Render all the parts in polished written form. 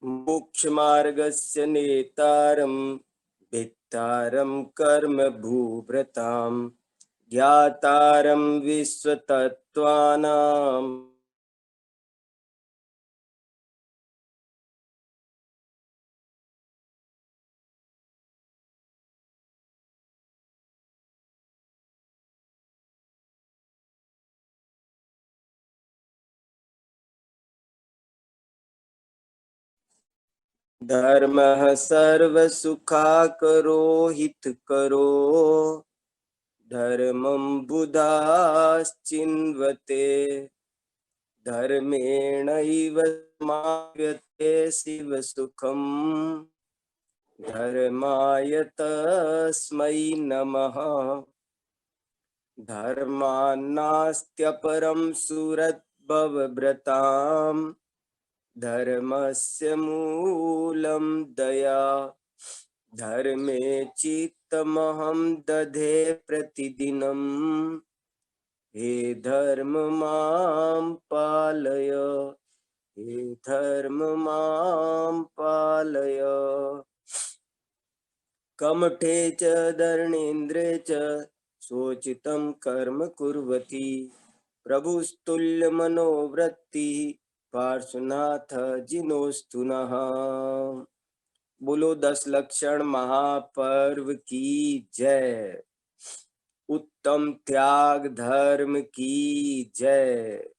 मोक्षमार्गस्य नेतारं भित्तारं कर्म भूभृतां ज्ञातारं विश्वतत्त्वानां धर्मः सर्वसुखाकरो हितकरो धर्मं बुधाश्चिन्वते धर्मेणैव समाप्यते शिवसुखम् धर्माय तस्मै नमः। धर्मान्नास्त्यपरं सुहृद्भवभृताम् धर्मस्य मूलं दया धर्मे चित्तमहं दधे प्रतिदिनं हे धर्म मां पालय हे धर्म मां पालय। कमठे च धर्णेन्द्रे च सोचितं कर्म कुर्वती प्रभुस्तुल्यमनोवृत्तिः पार्श्वनाथ जिनोस्तु नः। बोलो 10 लक्षण महापर्व की जय। उत्तम त्याग धर्म की जय।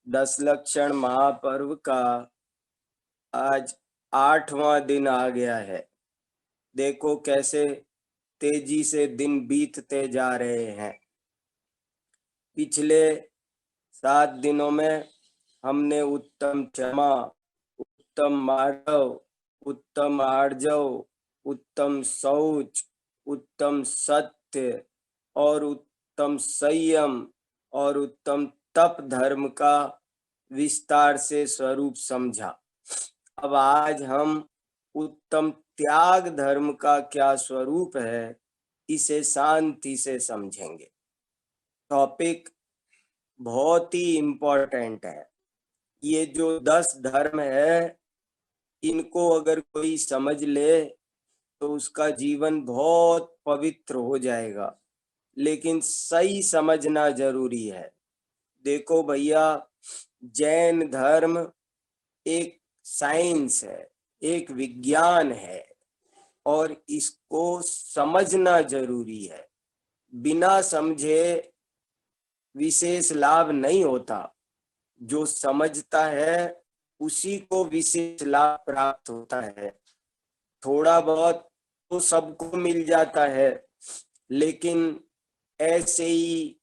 10 लक्षण महापर्व का आज 8वां दिन आ गया है। देखो कैसे तेजी से दिन बीतते जा रहे हैं। पिछले 7 दिनों में हमने उत्तम क्षमा, उत्तम मार्गव, उत्तम आर्जव, उत्तम शौच, उत्तम सत्य और उत्तम संयम और उत्तम तप धर्म का विस्तार से स्वरूप समझा। अब आज हम उत्तम त्याग धर्म का क्या स्वरूप है इसे शांति से समझेंगे। टॉपिक बहुत ही इम्पोर्टेंट है। ये जो 10 धर्म है इनको अगर कोई समझ ले तो उसका जीवन बहुत पवित्र हो जाएगा, लेकिन सही समझना जरूरी है। देखो भैया, जैन धर्म एक साइंस है, एक विज्ञान है और इसको समझना जरूरी है। बिना समझे विशेष लाभ नहीं होता। जो समझता है उसी को विशेष लाभ प्राप्त होता है। थोड़ा बहुत तो सबको मिल जाता है, लेकिन ऐसे ही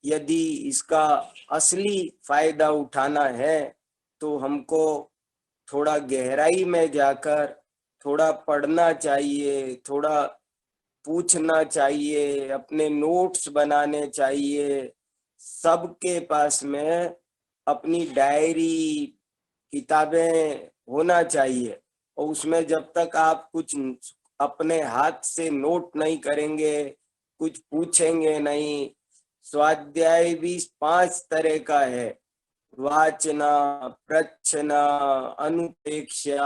यदि इसका असली फायदा उठाना है तो हमको थोड़ा गहराई में जाकर थोड़ा पढ़ना चाहिए, थोड़ा पूछना चाहिए, अपने नोट्स बनाने चाहिए। सबके पास में अपनी डायरी, किताबें होना चाहिए और उसमें जब तक आप कुछ अपने हाथ से नोट नहीं करेंगे, कुछ पूछेंगे नहीं। स्वाध्याय भी 5 तरह का है: वाचना, प्रच्छना, अनुपेक्षा,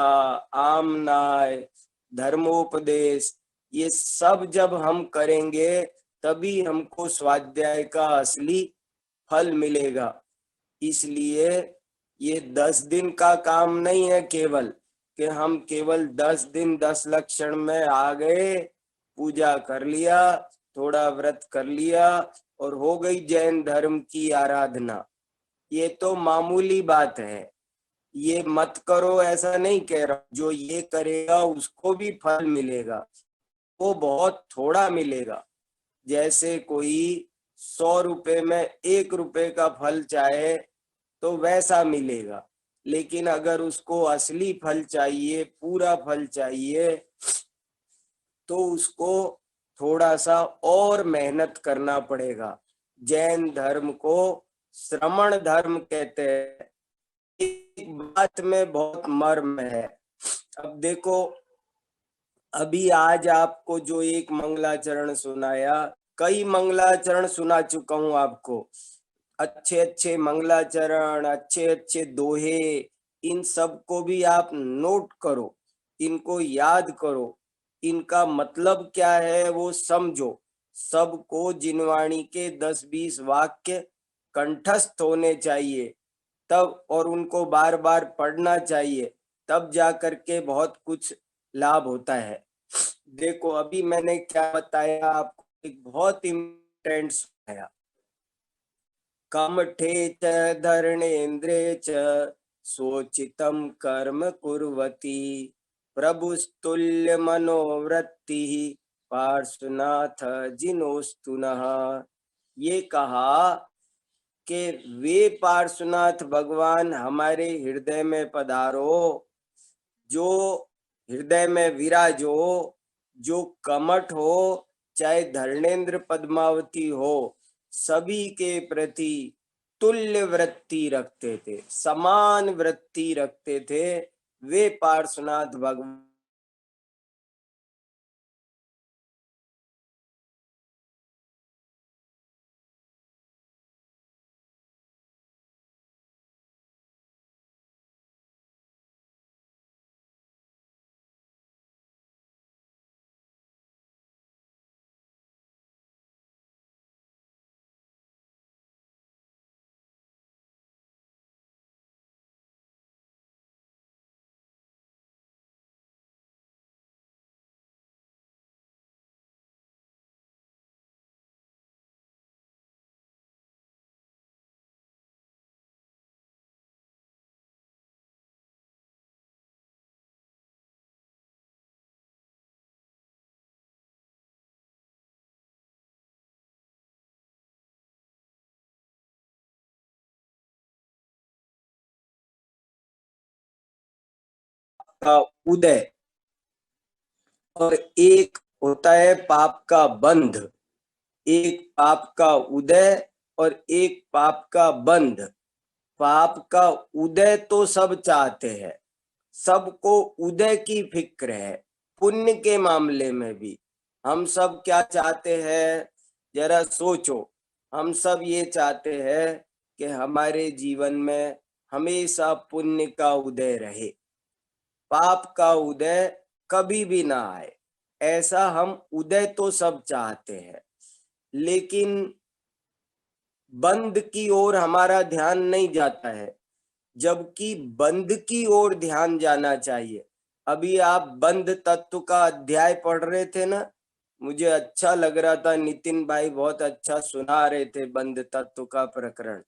आमनाय, धर्मोपदेश। ये सब जब हम करेंगे तभी हमको स्वाध्याय का असली फल मिलेगा। इसलिए ये 10 दिन का काम नहीं है केवल कि हम केवल 10 दिन 10 लक्षण में आ गए, पूजा कर लिया, थोड़ा व्रत कर लिया और हो गई जैन धर्म की आराधना। ये तो मामूली बात है। ये मत करो ऐसा नहीं कह रहा। जो ये करेगा उसको भी फल मिलेगा, वो बहुत थोड़ा मिलेगा। जैसे कोई 100 रुपए में 1 रुपए का फल चाहे तो वैसा मिलेगा, लेकिन अगर उसको असली फल चाहिए, पूरा फल चाहिए, तो उसको थोड़ा सा और मेहनत करना पड़ेगा। जैन धर्म को श्रमण धर्म कहते हैं। एक बात में बहुत मर्म है। अब देखो, अभी आज आपको जो एक मंगलाचरण सुनाया, कई मंगलाचरण सुना चुका हूं आपको। अच्छे अच्छे मंगलाचरण, अच्छे अच्छे दोहे, इन सब को भी आप नोट करो, इनको याद करो, इनका मतलब क्या है वो समझो। सबको जिनवाणी के 10-20 वाक्य कंठस्थ होने चाहिए तब, और उनको बार बार पढ़ना चाहिए, तब जा करके बहुत कुछ लाभ होता है। देखो अभी मैंने क्या बताया आपको, एक बहुत इम्पोर्टेंट सुनाया। कमठे च धर्णेन्द्रे च सोचितं कर्म कुर्वती प्रभुस्तुल्य मनोवृत्ति पार्श्वनाथ जिनोस्तु नः। ये कहा कि वे पार्श्वनाथ भगवान हमारे हृदय में पधारो, जो हृदय में विराजो, जो कमठ हो चाहे धर्णेन्द्र पद्मावती हो, सभी के प्रति तुल्य वृत्ति रखते थे, समान वृत्ति रखते थे। वे पार्श्वनाथ भगवान का उदय और एक होता है पाप का बंध। एक पाप का उदय और एक पाप का बंध। पाप का उदय तो सब चाहते हैं, सबको उदय की फिक्र है। पुण्य के मामले में भी हम सब क्या चाहते हैं, जरा सोचो। हम सब ये चाहते हैं कि हमारे जीवन में हमेशा पुण्य का उदय रहे, पाप का उदय कभी भी ना आए। ऐसा हम उदय तो सब चाहते हैं, लेकिन बंद की ओर हमारा ध्यान नहीं जाता है, जबकि बंद की ओर ध्यान जाना चाहिए। अभी आप बंद तत्व का अध्याय पढ़ रहे थे ना, मुझे अच्छा लग रहा था। नितिन भाई बहुत अच्छा सुना रहे थे बंद तत्व का प्रकरण,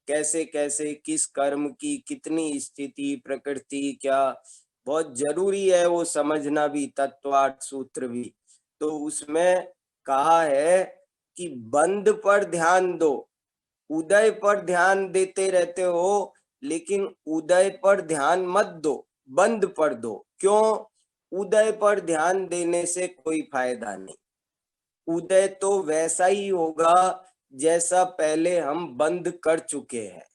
कैसे कैसे किस कर्म की कितनी स्थिति प्रकृति क्या, बहुत जरूरी है वो समझना भी, तत्वार्थ सूत्र भी। तो उसमें कहा है कि बंद पर ध्यान दो, उदय पर ध्यान देते रहते हो, लेकिन उदय पर ध्यान मत दो, बंद पर दो। क्यों? उदय पर ध्यान देने से कोई फायदा नहीं। उदय तो वैसा ही होगा जैसा पहले हम बंद कर चुके हैं।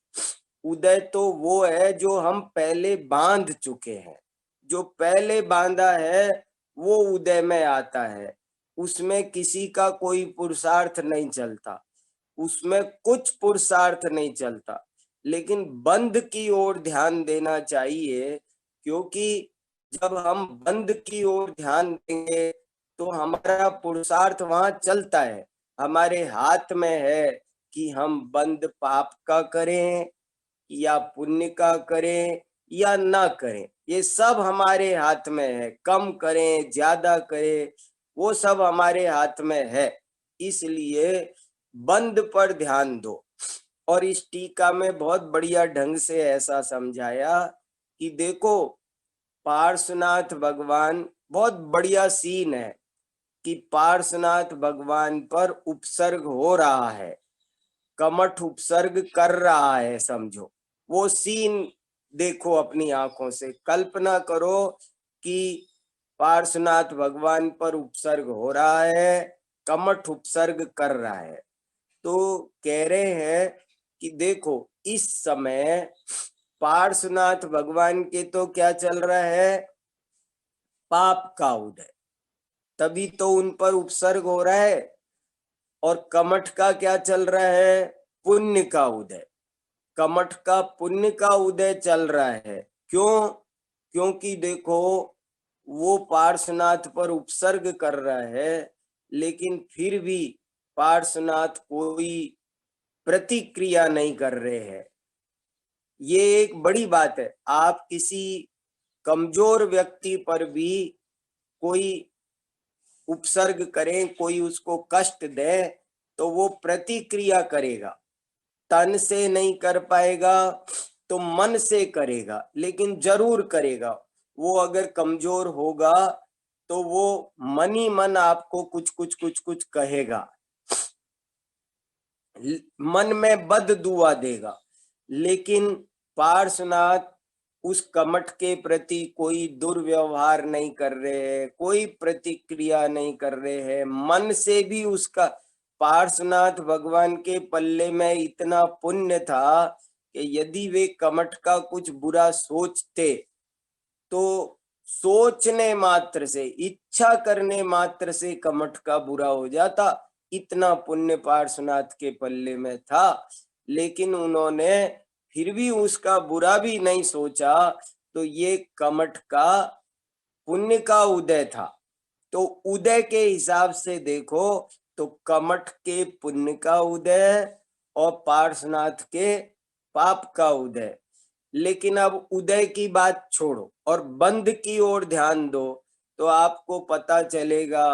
उदय तो वो है जो हम पहले बांध चुके हैं। जो पहले बांधा है वो उदय में आता है। उसमें किसी का कोई पुरुषार्थ नहीं चलता, उसमें कुछ पुरुषार्थ नहीं चलता। लेकिन बंद की ओर ध्यान देना चाहिए, क्योंकि जब हम बंद की ओर ध्यान देंगे तो हमारा पुरुषार्थ वहां चलता है। हमारे हाथ में है कि हम बंद पाप का करें या पुण्य का करें या ना करें। ये सब हमारे हाथ में है, कम करें ज्यादा करें वो सब हमारे हाथ में है। इसलिए बंद पर ध्यान दो। और इस टीका में बहुत बढ़िया ढंग से ऐसा समझाया कि देखो, पार्श्वनाथ भगवान, बहुत बढ़िया सीन है कि पार्श्वनाथ भगवान पर उपसर्ग हो रहा है, कमठ उपसर्ग कर रहा है, समझो वो सीन। देखो अपनी आंखों से कल्पना करो कि पार्श्वनाथ भगवान पर उपसर्ग हो रहा है, कमठ उपसर्ग कर रहा है। तो कह रहे हैं कि देखो इस समय पार्श्वनाथ भगवान के तो क्या चल रहा है, पाप का उदय, तभी तो उन पर उपसर्ग हो रहा है। और कमठ का क्या चल रहा है, पुण्य का उदय। कमठ का पुण्य का उदय चल रहा है। क्यों? क्योंकि देखो, वो पार्श्वनाथ पर उपसर्ग कर रहा है, लेकिन फिर भी पार्श्वनाथ कोई प्रतिक्रिया नहीं कर रहे हैं। ये एक बड़ी बात है। आप किसी कमजोर व्यक्ति पर भी कोई उपसर्ग करें, कोई उसको कष्ट दे, तो वो प्रतिक्रिया करेगा। तन से नहीं कर पाएगा तो मन से करेगा, लेकिन जरूर करेगा। वो अगर कमजोर होगा तो वो मन ही मन आपको कुछ कुछ कुछ कुछ कहेगा, मन में बद दुआ देगा। लेकिन पार्श्वनाथ उस कमठ के प्रति कोई दुर्व्यवहार नहीं कर रहे हैं, कोई प्रतिक्रिया नहीं कर रहे हैं, मन से भी उसका, पार्श्वनाथ भगवान के पल्ले में इतना पुण्य था कि यदि वे कमठ का कुछ बुरा सोचते तो सोचने मात्र से, इच्छा करने मात्र से कमठ का बुरा हो जाता। इतना पुण्य पार्श्वनाथ के पल्ले में था, लेकिन उन्होंने फिर भी उसका बुरा भी नहीं सोचा। तो ये कमठ का पुण्य का उदय था। तो उदय के हिसाब से देखो तो कमठ के पुण्य का उदय और पार्श्वनाथ के पाप का उदय। लेकिन अब उदय की बात छोड़ो और बंद की ओर ध्यान दो, तो आपको पता चलेगा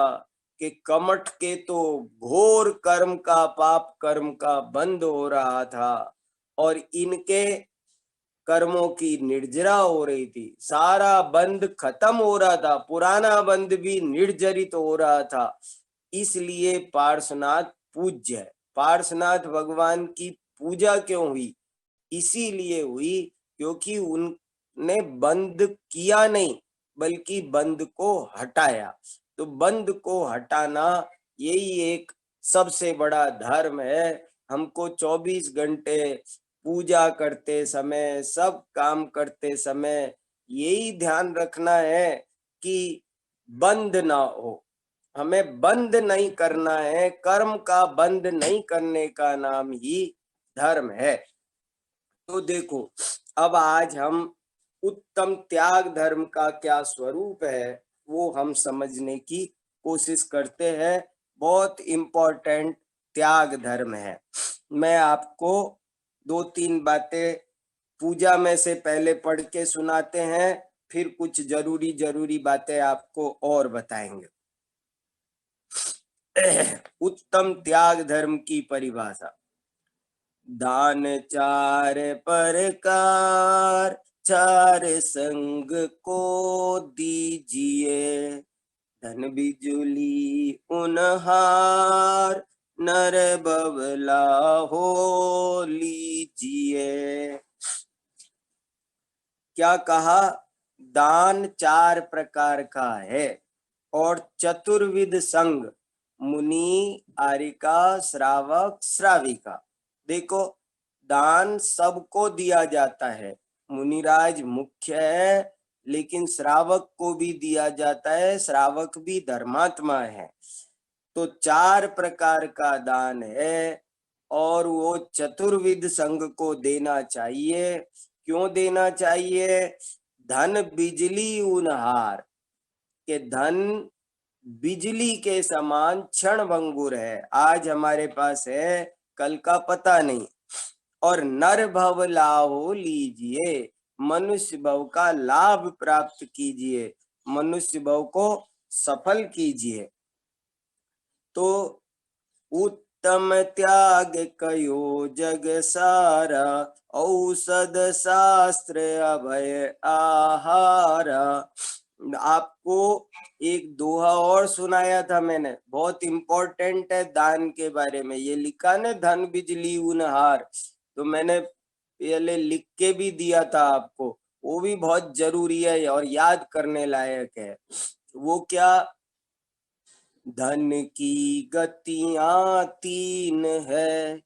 कि कमठ के तो घोर कर्म का, पाप कर्म का बंद हो रहा था, और इनके कर्मों की निर्जरा हो रही थी। सारा बंद खत्म हो रहा था, पुराना बंद भी निर्जरित हो रहा था। इसलिए पार्श्वनाथ पूज्य है। पार्श्वनाथ भगवान की पूजा क्यों हुई? इसीलिए हुई क्योंकि उनने बंद किया नहीं, बल्कि बंद को हटाया। तो बंद को हटाना यही एक सबसे बड़ा धर्म है। हमको 24 घंटे पूजा करते समय, सब काम करते समय यही ध्यान रखना है कि बंद ना हो। हमें बंद नहीं करना है। कर्म का बंद नहीं करने का नाम ही धर्म है। तो देखो, अब आज हम उत्तम त्याग धर्म का क्या स्वरूप है वो हम समझने की कोशिश करते हैं। बहुत इम्पोर्टेंट त्याग धर्म है। मैं आपको 2-3 बातें पूजा में से पहले पढ़ के सुनाते हैं, फिर कुछ जरूरी जरूरी बातें आपको और बताएंगे। उत्तम त्याग धर्म की परिभाषा। दान चार प्रकार, चार संग को दीजिए, धन बिजुली उनहार, नर बबला हो लीजिए। क्या कहा? दान 4 प्रकार का है और चतुर्विध संग, मुनि, आरिका, श्रावक, श्राविका। देखो, दान सबको दिया जाता है। मुनिराज मुख्य है, लेकिन श्रावक को भी दिया जाता है। श्रावक भी धर्मात्मा है। तो 4 प्रकार का दान है और वो चतुर्विध संग को देना चाहिए। क्यों देना चाहिए? धन बिजली उनहार, के धन बिजली के समान क्षण भंगुर है। आज हमारे पास है, कल का पता नहीं। और नर भव लाभ लीजिए, मनुष्य भव का लाभ प्राप्त कीजिए, मनुष्य भव को सफल कीजिए। तो उत्तम त्याग कयो जग सारा, औषध शास्त्र अभय आहारा। आपको एक दोहा और सुनाया था मैंने, बहुत इंपॉर्टेंट है दान के बारे में। ये लिखा ना, धन बिजली उनहार, तो मैंने पहले लिख के भी दिया था आपको। वो भी बहुत जरूरी है और याद करने लायक है। वो क्या? धन की गतियां 3 है,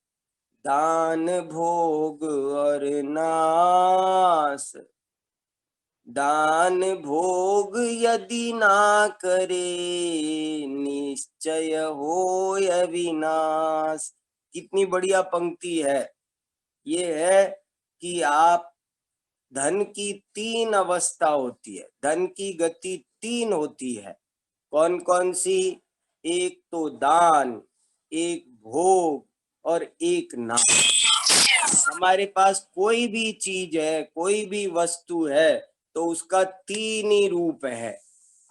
दान, भोग और नाश। दान भोग यदि ना करे, निश्चय होय विनाश। कितनी बढ़िया पंक्ति है। ये है कि आप धन की तीन अवस्था होती है, धन की गति तीन होती है। कौन कौन सी? एक तो दान, एक भोग और एक नाश। हमारे पास कोई भी चीज है, कोई भी वस्तु है, तो उसका तीन ही रूप है।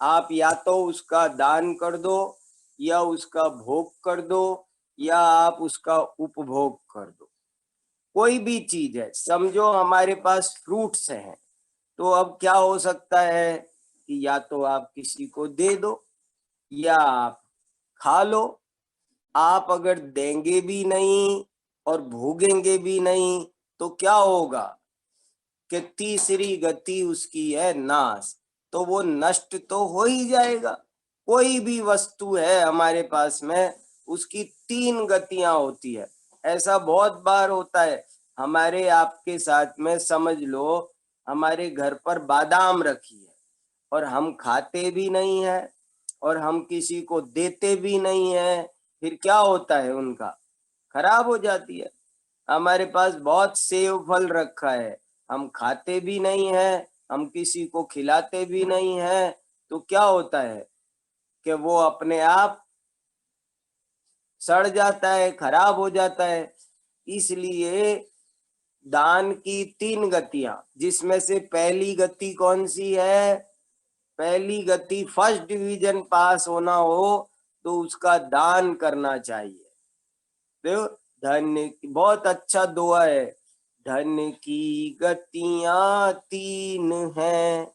आप या तो उसका दान कर दो, या उसका भोग कर दो, या आप उसका उपभोग कर दो। कोई भी चीज है, समझो हमारे पास फ्रूट्स हैं, तो अब क्या हो सकता है कि या तो आप किसी को दे दो, या आप खा लो। आप अगर देंगे भी नहीं और भोगेंगे भी नहीं तो क्या होगा कि तीसरी गति उसकी है नाश, तो वो नष्ट तो हो ही जाएगा। कोई भी वस्तु है हमारे पास में, उसकी तीन गतियां होती है। ऐसा बहुत बार होता है हमारे आपके साथ में। समझ लो हमारे घर पर बादाम रखी है और हम खाते भी नहीं है और हम किसी को देते भी नहीं है, फिर क्या होता है? उनका खराब हो जाती है। हमारे पास बहुत सेव फल रखा है, हम खाते भी नहीं है, हम किसी को खिलाते भी नहीं है, तो क्या होता है कि वो अपने आप सड़ जाता है, खराब हो जाता है। इसलिए दान की तीन गतियां, जिसमें से पहली गति कौन सी है? पहली गति फर्स्ट डिवीजन पास होना हो तो उसका दान करना चाहिए। देखो, धन की बहुत अच्छा दुआ है। धन की गतियां तीन हैं,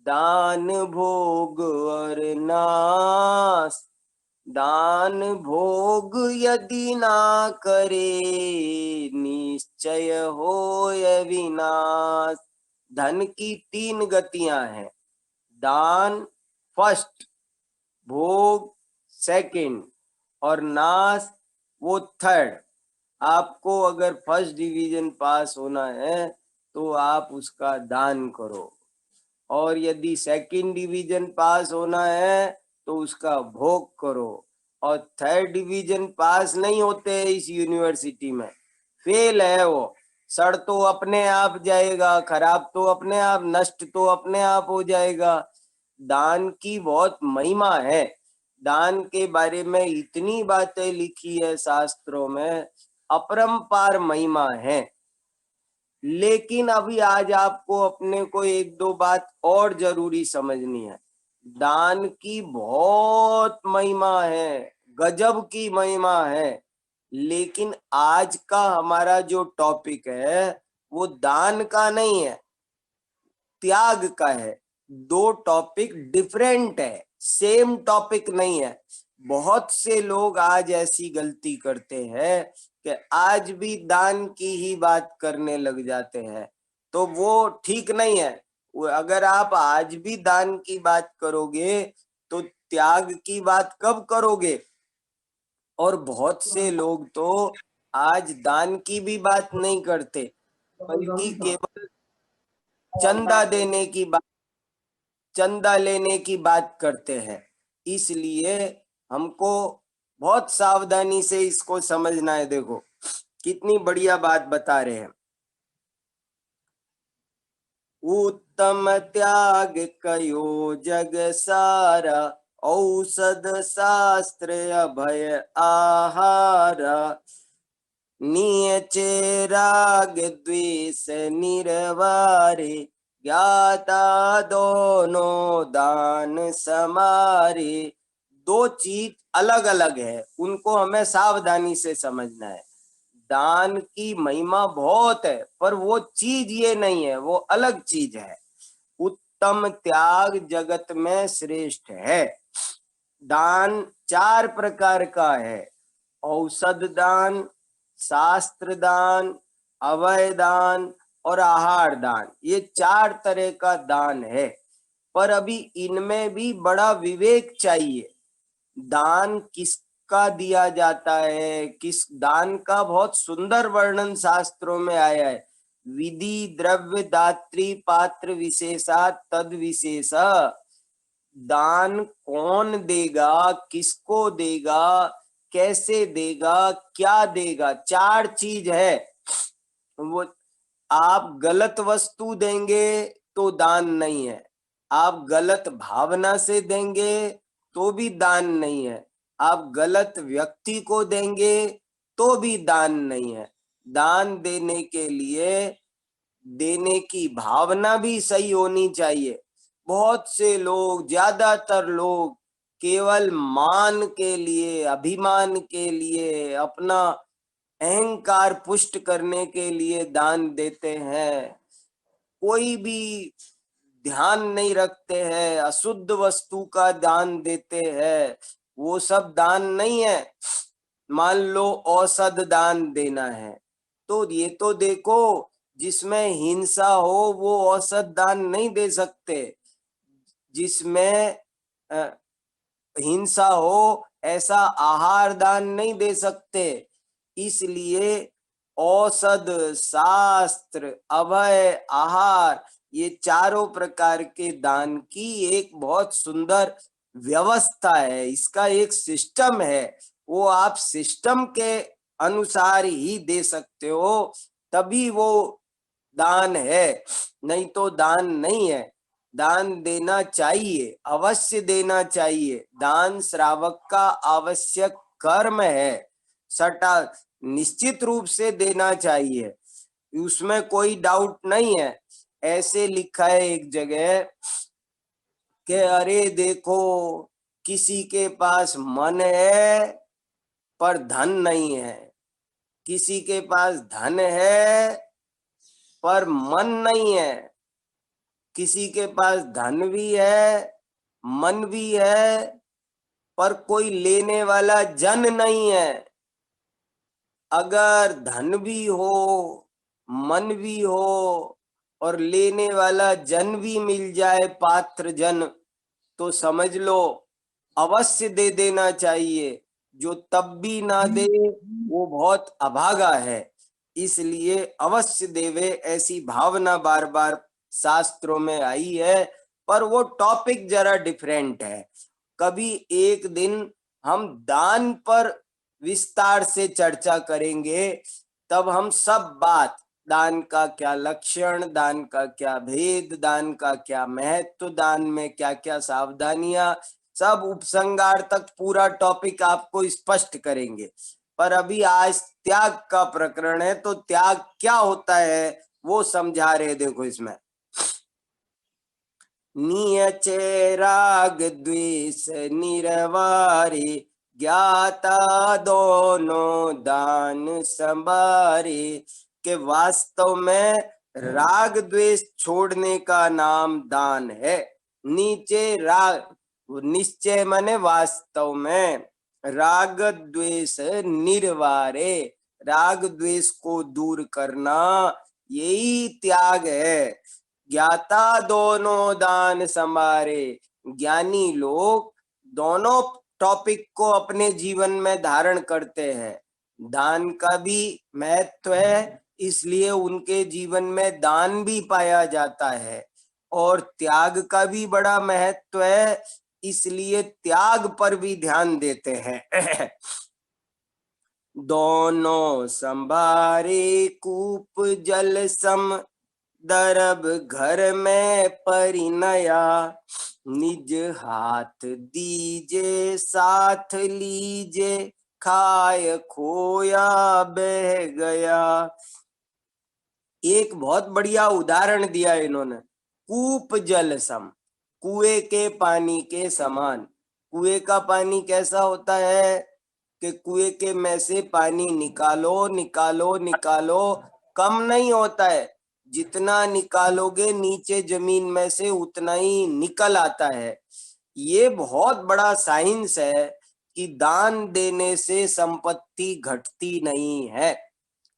दान भोग और नाश। दान भोग यदि ना करे, निश्चय होय विनाश। धन की तीन गतियां हैं, दान फर्स्ट, भोग सेकंड और नाश वो थर्ड। आपको अगर फर्स्ट डिवीजन पास होना है तो आप उसका दान करो, और यदि सेकंड डिवीजन पास होना है तो उसका भोग करो, और थर्ड डिवीजन पास नहीं होते इस यूनिवर्सिटी में, फेल है वो, सड़ तो अपने आप जाएगा, खराब तो अपने आप, नष्ट तो अपने आप हो जाएगा। दान की बहुत महिमा है। दान के बारे में इतनी बातें लिखी है शास्त्रों में, अपरंपार महिमा है। लेकिन अभी आज आपको अपने को एक दो बात और जरूरी समझनी है। दान की बहुत महिमा है, गजब की महिमा है। लेकिन आज का हमारा जो टॉपिक है वो दान का नहीं है, त्याग का है। दो टॉपिक डिफरेंट है, सेम टॉपिक नहीं है। बहुत से लोग आज ऐसी गलती करते हैं कि आज भी दान की ही बात करने लग जाते हैं, तो वो ठीक नहीं है। अगर आप आज भी दान की बात करोगे तो त्याग की बात कब करोगे? और बहुत से लोग तो आज दान की भी बात नहीं करते, बल्कि केवल चंदा देने की बात, चंदा लेने की बात करते हैं। इसलिए हमको बहुत सावधानी से इसको समझना है। देखो कितनी बढ़िया बात बता रहे हैं। उत्तम त्याग कयो जग सारा, औषध शास्त्र अभय आहार। नियचे राग द्वेष निर्वारे, ज्ञाता दोनों दान समारे। दो चीज अलग अलग है, उनको हमें सावधानी से समझना है। दान की महिमा बहुत है, पर वो चीज ये नहीं है, वो अलग चीज है। उत्तम त्याग जगत में श्रेष्ठ है। दान चार प्रकार का है: औषध दान, शास्त्र दान, अभय दान और आहार दान। ये चार तरह का दान है। पर अभी इनमें भी बड़ा विवेक चाहिए। दान किसका दिया जाता है, किस दान का बहुत सुंदर वर्णन शास्त्रों में आया है। विधि द्रव्य दात्री पात्र विशेषा तद विशेष। दान कौन देगा, किसको देगा, कैसे देगा, क्या देगा, चार चीज है। वो आप गलत वस्तु देंगे तो दान नहीं है, आप गलत भावना से देंगे तो भी दान नहीं है, आप गलत व्यक्ति को देंगे तो भी दान नहीं है। दान देने के लिए देने की भावना भी सही होनी चाहिए। बहुत से लोग, ज्यादातर लोग केवल मान के लिए, अभिमान के लिए, अपना अहंकार पुष्ट करने के लिए दान देते हैं। कोई भी ध्यान नहीं रखते हैं, अशुद्ध वस्तु का दान देते हैं, वो सब दान नहीं है। मान लो औषध दान देना है, तो ये तो देखो, जिसमें हिंसा हो वो औषध दान नहीं दे सकते, जिसमें हिंसा हो ऐसा आहार दान नहीं दे सकते। इसलिए औषध, शास्त्र, अभय, आहार, ये चारों प्रकार के दान की एक बहुत सुंदर व्यवस्था है, इसका एक सिस्टम है। वो आप सिस्टम के अनुसार ही दे सकते हो, तभी वो दान है, नहीं तो दान नहीं है। दान देना चाहिए, अवश्य देना चाहिए। दान श्रावक का आवश्यक कर्म है, सटा निश्चित रूप से देना चाहिए, उसमें कोई डाउट नहीं है। ऐसे लिखा है एक जगह कि अरे देखो, किसी के पास मन है पर धन नहीं है, किसी के पास धन है पर मन नहीं है, किसी के पास धन भी है, मन भी है, पर कोई लेने वाला जन नहीं है। अगर धन भी हो, मन भी हो और लेने वाला जन भी मिल जाए, पात्र जन, तो समझ लो अवश्य दे देना चाहिए। जो तब भी ना दे वो बहुत अभागा है। इसलिए अवश्य देवे, ऐसी भावना बार बार शास्त्रों में आई है, पर वो टॉपिक जरा डिफरेंट है। कभी एक दिन हम दान पर विस्तार से चर्चा करेंगे, तब हम सब बात, दान का क्या लक्षण, दान का क्या भेद, दान का क्या महत्व, दान में क्या क्या सावधानियां, सब उपसंहार तक पूरा टॉपिक आपको स्पष्ट करेंगे। पर अभी आज त्याग का प्रकरण है, तो त्याग क्या होता है वो समझा रहे। देखो इसमें नियचे राग द्वेष निरवारे, ज्ञाता दोनों दान संभारे। के वास्तव में राग द्वेष छोड़ने का नाम दान है। नीचे राग, निश्चय माने वास्तव में, राग द्वेष निर्वारे, राग द्वेष को दूर करना, यही त्याग है। ज्ञाता दोनों दान संभारे, ज्ञानी लोग दोनों टॉपिक को अपने जीवन में धारण करते हैं। दान का भी महत्व है, इसलिए उनके जीवन में दान भी पाया जाता है, और त्याग का भी बड़ा महत्व है, इसलिए त्याग पर भी ध्यान देते हैं। दोनों संभारे कूप जल सम, दरब घर में परिणया। निज हाथ दीजे साथ लीजे, खाए खोया बह गया। एक बहुत बढ़िया उदाहरण दिया इन्होंने, कूप जल सम, कुएं के पानी के समान। कुएं का पानी कैसा होता है कि कुएं के में से पानी निकालो निकालो निकालो, कम नहीं होता है, जितना निकालोगे नीचे जमीन में से उतना ही निकल आता है। ये बहुत बड़ा साइंस है कि दान देने से संपत्ति घटती नहीं है।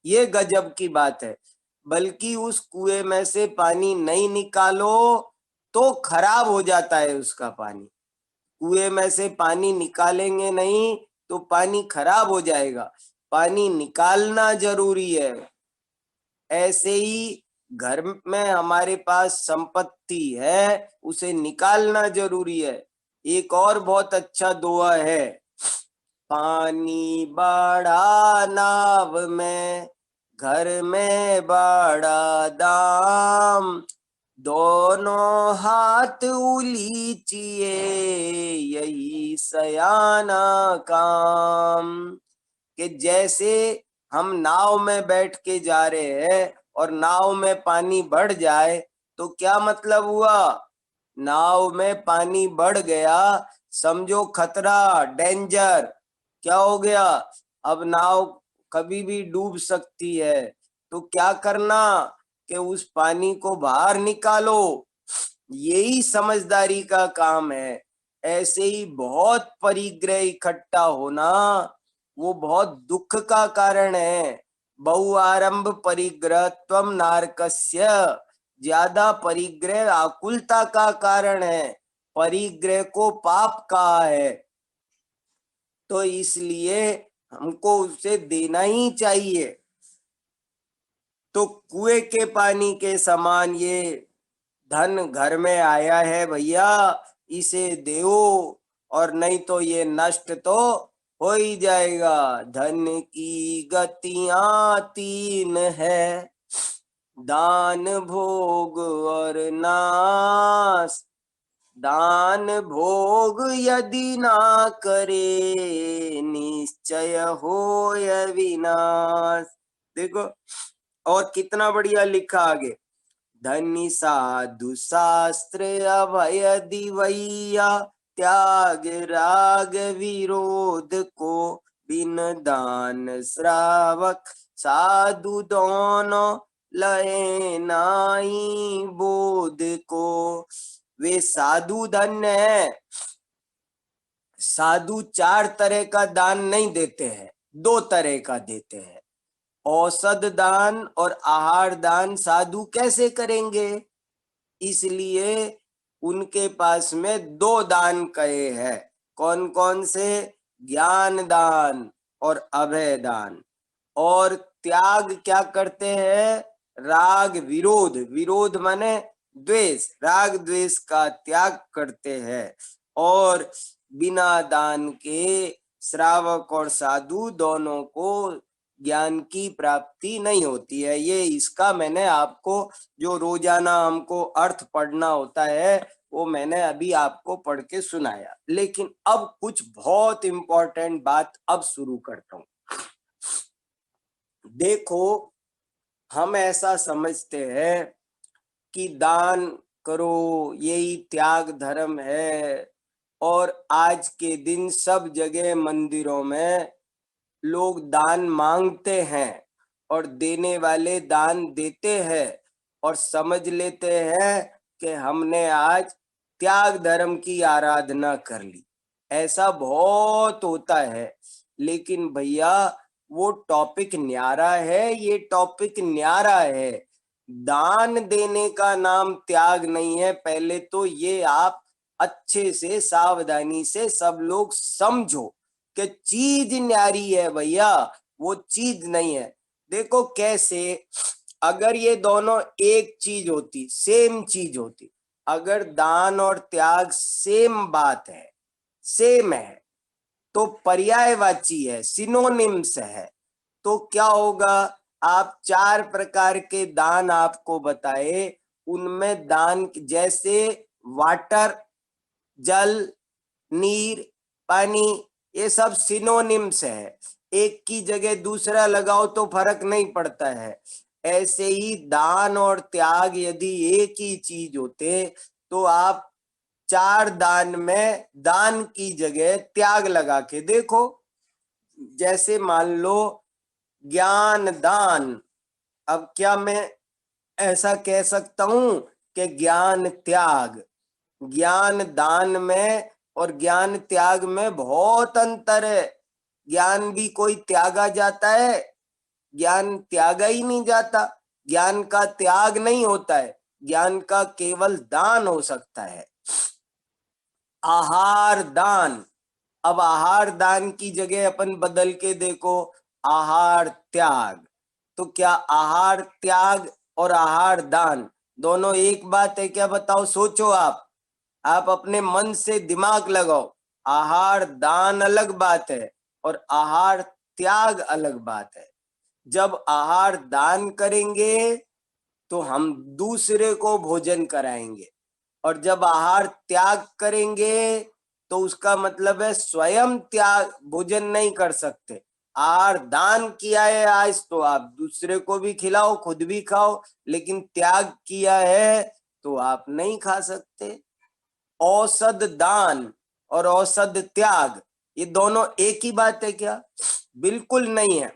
ये गजब की बात है। बल्कि उस कुएं में से पानी नहीं निकालो तो खराब हो जाता है उसका पानी। कुएं में से पानी निकालेंगे नहीं तो पानी खराब हो जाएगा, पानी निकालना जरूरी है। ऐसे ही घर में हमारे पास संपत्ति है, उसे निकालना जरूरी है। एक और बहुत अच्छा दोहा है, पानी बढ़ा नाव में, घर में बड़ा दाम, दोनों हाथ उलीचिए, यही सयाना काम। कि जैसे हम नाव में बैठ के जा रहे हैं और नाव में पानी बढ़ जाए तो क्या मतलब हुआ? नाव में पानी बढ़ गया, समझो खतरा, डेंजर। क्या हो गया? अब नाव कभी भी डूब सकती है। तो क्या करना कि उस पानी को बाहर निकालो। यही समझदारी का काम है। ऐसे ही बहुत परिग्रह इकट्ठा होना वो बहुत दुख का कारण है। बहुआरंभ परिग्रह त्वम नारकस्य, ज्यादा परिग्रह आकुलता का कारण है। परिग्रह को पाप कहा है, तो इसलिए हमको उसे देना ही चाहिए। तो कुएं के पानी के समान ये धन घर में आया है भैया, इसे देओ, और नहीं तो ये नष्ट तो हो ही जाएगा। धन की गतियां तीन है, दान, भोग और नाश। दान भोग यदि ना करे, निश्चय हो विनाश। देखो और कितना बढ़िया लिखा आगे। धनी साधु शास्त्र अभय दिवैया, त्याग राग विरोध को, बिन दान श्रावक साधु दोनों, लय नाई बोध को। वे साधु धन्य है। साधु चार तरह का दान नहीं देते हैं, दो तरह का देते हैं। औषध दान और आहार दान साधु कैसे करेंगे? इसलिए उनके पास में दो दान कहे हैं। कौन कौन से? ज्ञान दान और अभय दान। और त्याग क्या करते हैं? राग विरोध, विरोध माने द्वेष, राग द्वेष का त्याग करते हैं। और बिना दान के श्रावक और साधु दोनों को ज्ञान की प्राप्ति नहीं होती है। ये इसका मैंने आपको जो रोजाना हमको अर्थ पढ़ना होता है वो मैंने अभी आपको पढ़ के सुनाया। लेकिन अब कुछ बहुत इंपॉर्टेंट बात अब शुरू करता हूं। देखो हम ऐसा समझते हैं कि दान करो यही त्याग धर्म है, और आज के दिन सब जगह मंदिरों में लोग दान मांगते हैं और देने वाले दान देते हैं और समझ लेते हैं कि हमने आज त्याग धर्म की आराधना कर ली। ऐसा बहुत होता है। लेकिन भैया वो टॉपिक न्यारा है, ये टॉपिक न्यारा है। दान देने का नाम त्याग नहीं है। पहले तो ये आप अच्छे से सावधानी से सब लोग समझो कि चीज न्यारी है भैया, वो चीज नहीं है। देखो कैसे, अगर ये दोनों एक चीज होती, सेम चीज होती, अगर दान और त्याग सेम बात है, सेम है, तो पर्यायवाची है, सिनोनिम्स है, तो क्या होगा? आप चार प्रकार के दान आपको बताए, उनमें दान जैसे वाटर, जल, नीर, पानी, ये सब सिनोनिम्स है। एक की जगह दूसरा लगाओ तो फर्क नहीं पड़ता है। ऐसे ही दान और त्याग यदि एक ही चीज होते तो आप चार दान में दान की जगह त्याग लगा के देखो। जैसे मान लो ज्ञान दान, अब क्या मैं ऐसा कह सकता हूं कि ज्ञान त्याग? ज्ञान दान में और ज्ञान त्याग में बहुत अंतर है। ज्ञान भी कोई त्यागा जाता है? ज्ञान त्यागा ही नहीं जाता। ज्ञान का त्याग नहीं होता है, ज्ञान का केवल दान हो सकता है। आहार दान, अब आहार दान की जगह अपन बदल के देखो, आहार त्याग। तो क्या आहार त्याग और आहार दान दोनों एक बात है क्या? बताओ, सोचो आप अपने मन से दिमाग लगाओ। आहार दान अलग बात है और आहार त्याग अलग बात है। जब आहार दान करेंगे तो हम दूसरे को भोजन कराएंगे, और जब आहार त्याग करेंगे तो उसका मतलब है स्वयं त्याग, भोजन नहीं कर सकते। आहार दान किया है आज तो आप दूसरे को भी खिलाओ, खुद भी खाओ, लेकिन त्याग किया है तो आप नहीं खा सकते। औषध दान और औषध त्याग ये दोनों एक ही बात है क्या? बिल्कुल नहीं है।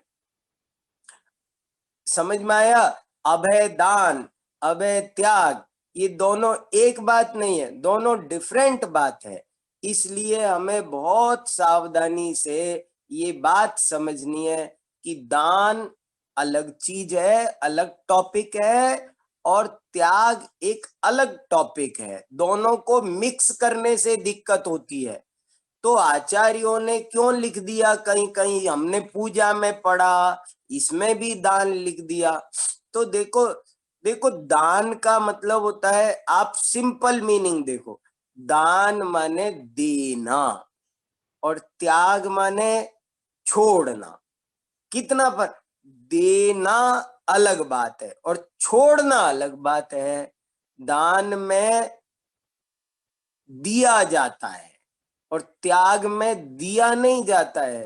समझ में आया? अभय दान, अभय त्याग, ये दोनों एक बात नहीं है, दोनों डिफरेंट बात है। इसलिए हमें बहुत सावधानी से ये बात समझनी है कि दान अलग चीज है, अलग टॉपिक है, और त्याग एक अलग टॉपिक है। दोनों को मिक्स करने से दिक्कत होती है। तो आचार्यों ने क्यों लिख दिया, कहीं कहीं हमने पूजा में पढ़ा, इसमें भी दान लिख दिया। तो देखो देखो, दान का मतलब होता है, आप सिंपल मीनिंग देखो, दान माने देना और त्याग माने छोड़ना। कितना पर देना अलग बात है और छोड़ना अलग बात है। दान में दिया जाता है और त्याग में दिया नहीं जाता है।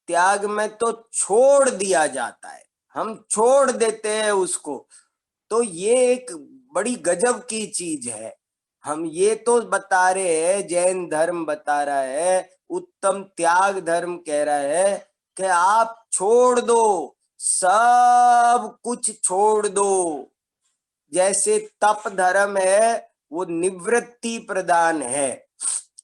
त्याग में तो छोड़ दिया जाता है, हम छोड़ देते हैं उसको। तो ये एक बड़ी गजब की चीज है। हम ये तो बता रहे हैं, जैन धर्म बता रहा है, उत्तम त्याग धर्म कह रहा है कि आप छोड़ दो, सब कुछ छोड़ दो। जैसे तप धर्म है वो निवृत्ति प्रदान है,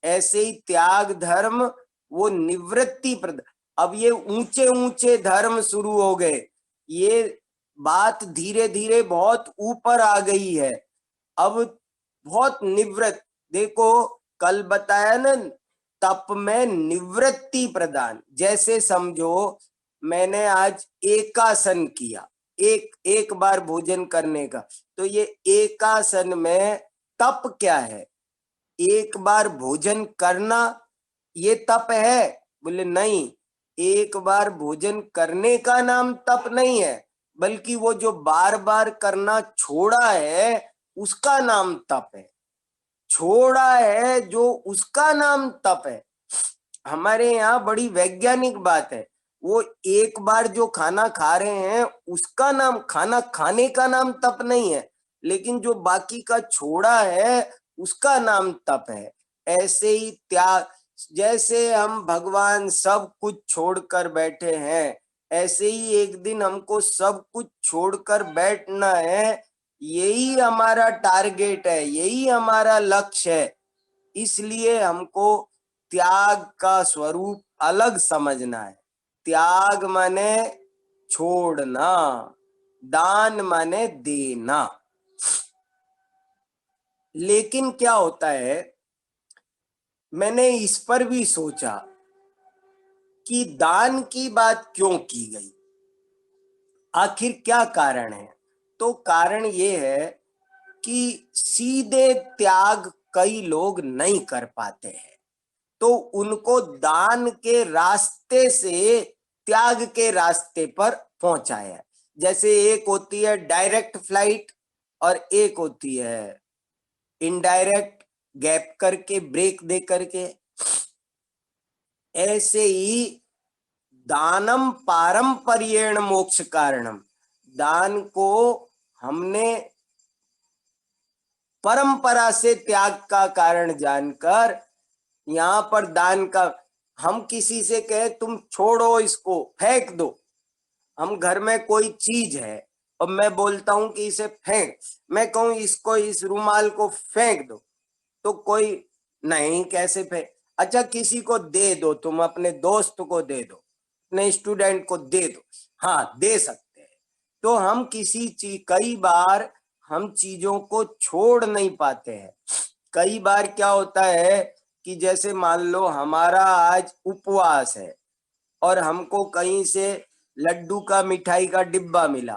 ऐसे ही त्याग धर्म वो निवृत्ति प्रदान। अब ये ऊंचे ऊंचे धर्म शुरू हो गए, ये बात धीरे धीरे बहुत ऊपर आ गई है। अब बहुत निवृत्त, देखो कल बताया ना, तप में निवृत्ति प्रदान। जैसे समझो मैंने आज एकासन किया, एक एक बार भोजन करने का, तो ये एकासन में तप क्या है? एक बार भोजन करना ये तप है? बोले नहीं, एक बार भोजन करने का नाम तप नहीं है, बल्कि वो जो बार बार करना छोड़ा है उसका नाम तप है। छोड़ा है जो, उसका नाम तप है। हमारे यहाँ बड़ी वैज्ञानिक बात है, वो एक बार जो खाना खा रहे हैं उसका नाम, खाना खाने का नाम तप नहीं है, लेकिन जो बाकी का छोड़ा है उसका नाम तप है। ऐसे ही त्याग, जैसे हम भगवान सब कुछ छोड़कर बैठे हैं, ऐसे ही एक दिन हमको सब कुछ छोड़कर बैठना है। यही हमारा टारगेट है, यही हमारा लक्ष्य है। इसलिए हमको त्याग का स्वरूप अलग समझना है। त्याग माने छोड़ना, दान माने देना। लेकिन क्या होता है, मैंने इस पर भी सोचा कि दान की बात क्यों की गई, आखिर क्या कारण है? तो कारण ये है कि सीधे त्याग कई लोग नहीं कर पाते हैं, तो उनको दान के रास्ते से त्याग के रास्ते पर पहुंचाया। जैसे एक होती है डायरेक्ट फ्लाइट और एक होती है इनडायरेक्ट, गैप करके, ब्रेक दे करके। ऐसे ही दानम पारंपर्येण मोक्ष कारणम, दान को हमने परंपरा से त्याग का कारण जानकर, यहाँ पर दान का, हम किसी से कहे तुम छोड़ो इसको फेंक दो, हम घर में कोई चीज है और मैं बोलता हूं कि इसे फेंक, मैं कहूं इसको, इस रुमाल को फेंक दो, तो कोई नहीं, कैसे फेंक? अच्छा किसी को दे दो, तुम अपने दोस्त को दे दो, अपने स्टूडेंट को दे दो, हाँ दे सकते हैं। तो हम किसी चीज, कई बार हम चीजों को छोड़ नहीं पाते हैं। कई बार क्या होता है कि जैसे मान लो हमारा आज उपवास है और हमको कहीं से लड्डू का, मिठाई का डिब्बा मिला,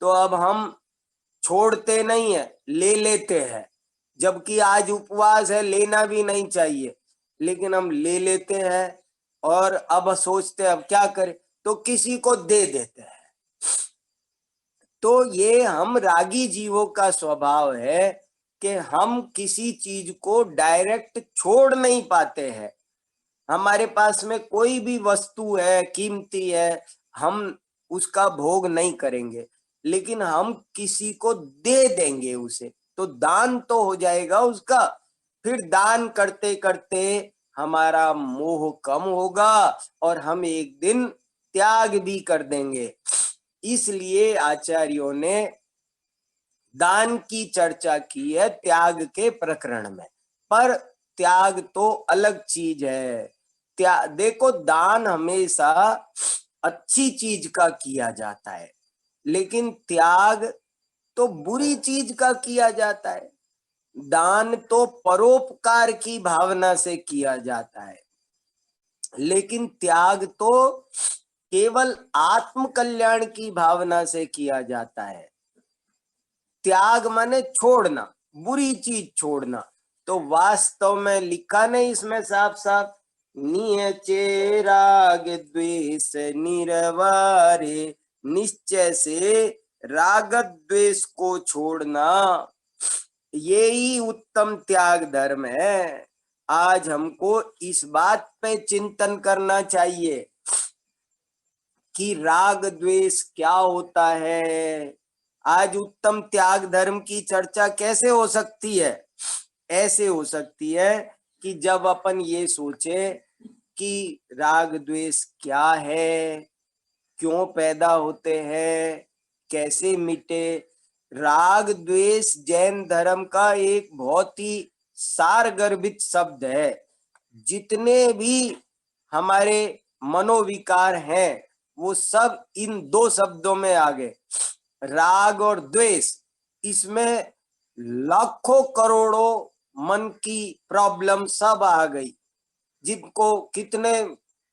तो अब हम छोड़ते नहीं है, ले लेते हैं, जबकि आज उपवास है, लेना भी नहीं चाहिए, लेकिन हम ले लेते हैं। और अब सोचते हैं अब क्या करें, तो किसी को दे देते हैं। तो ये हम रागी जीवों का स्वभाव है कि हम किसी चीज को डायरेक्ट छोड़ नहीं पाते हैं। हमारे पास में कोई भी वस्तु है, कीमती है, हम उसका भोग नहीं करेंगे, लेकिन हम किसी को दे देंगे उसे, तो दान तो हो जाएगा उसका। फिर दान करते करते हमारा मोह कम होगा और हम एक दिन त्याग भी कर देंगे। इसलिए आचार्यों ने दान की चर्चा की है त्याग के प्रकरण में। पर त्याग तो अलग चीज है। देखो, दान हमेशा अच्छी चीज का किया जाता है, लेकिन त्याग तो बुरी चीज का किया जाता है। दान तो परोपकार की भावना से किया जाता है, लेकिन त्याग तो केवल आत्म कल्याण की भावना से किया जाता है। त्याग माने छोड़ना, बुरी चीज छोड़ना। तो वास्तव में लिखा नहीं इसमें साफ साफ, नियचे राग द्वेष निरवारे, निश्चय से राग द्वेष को छोड़ना, यही उत्तम त्याग धर्म है। आज हमको इस बात पे चिंतन करना चाहिए कि राग द्वेष क्या होता है। आज उत्तम त्याग धर्म की चर्चा कैसे हो सकती है? ऐसे हो सकती है कि जब अपन ये सोचे कि राग द्वेष क्या है, क्यों पैदा होते हैं, कैसे मिटे। राग द्वेष जैन धर्म का एक बहुत ही सारगर्भित शब्द है। जितने भी हमारे मनोविकार हैं वो सब इन दो शब्दों में आ गए, राग और द्वेष। इसमें लाखों करोड़ों मन की प्रॉब्लम सब आ गई, जिनको कितने,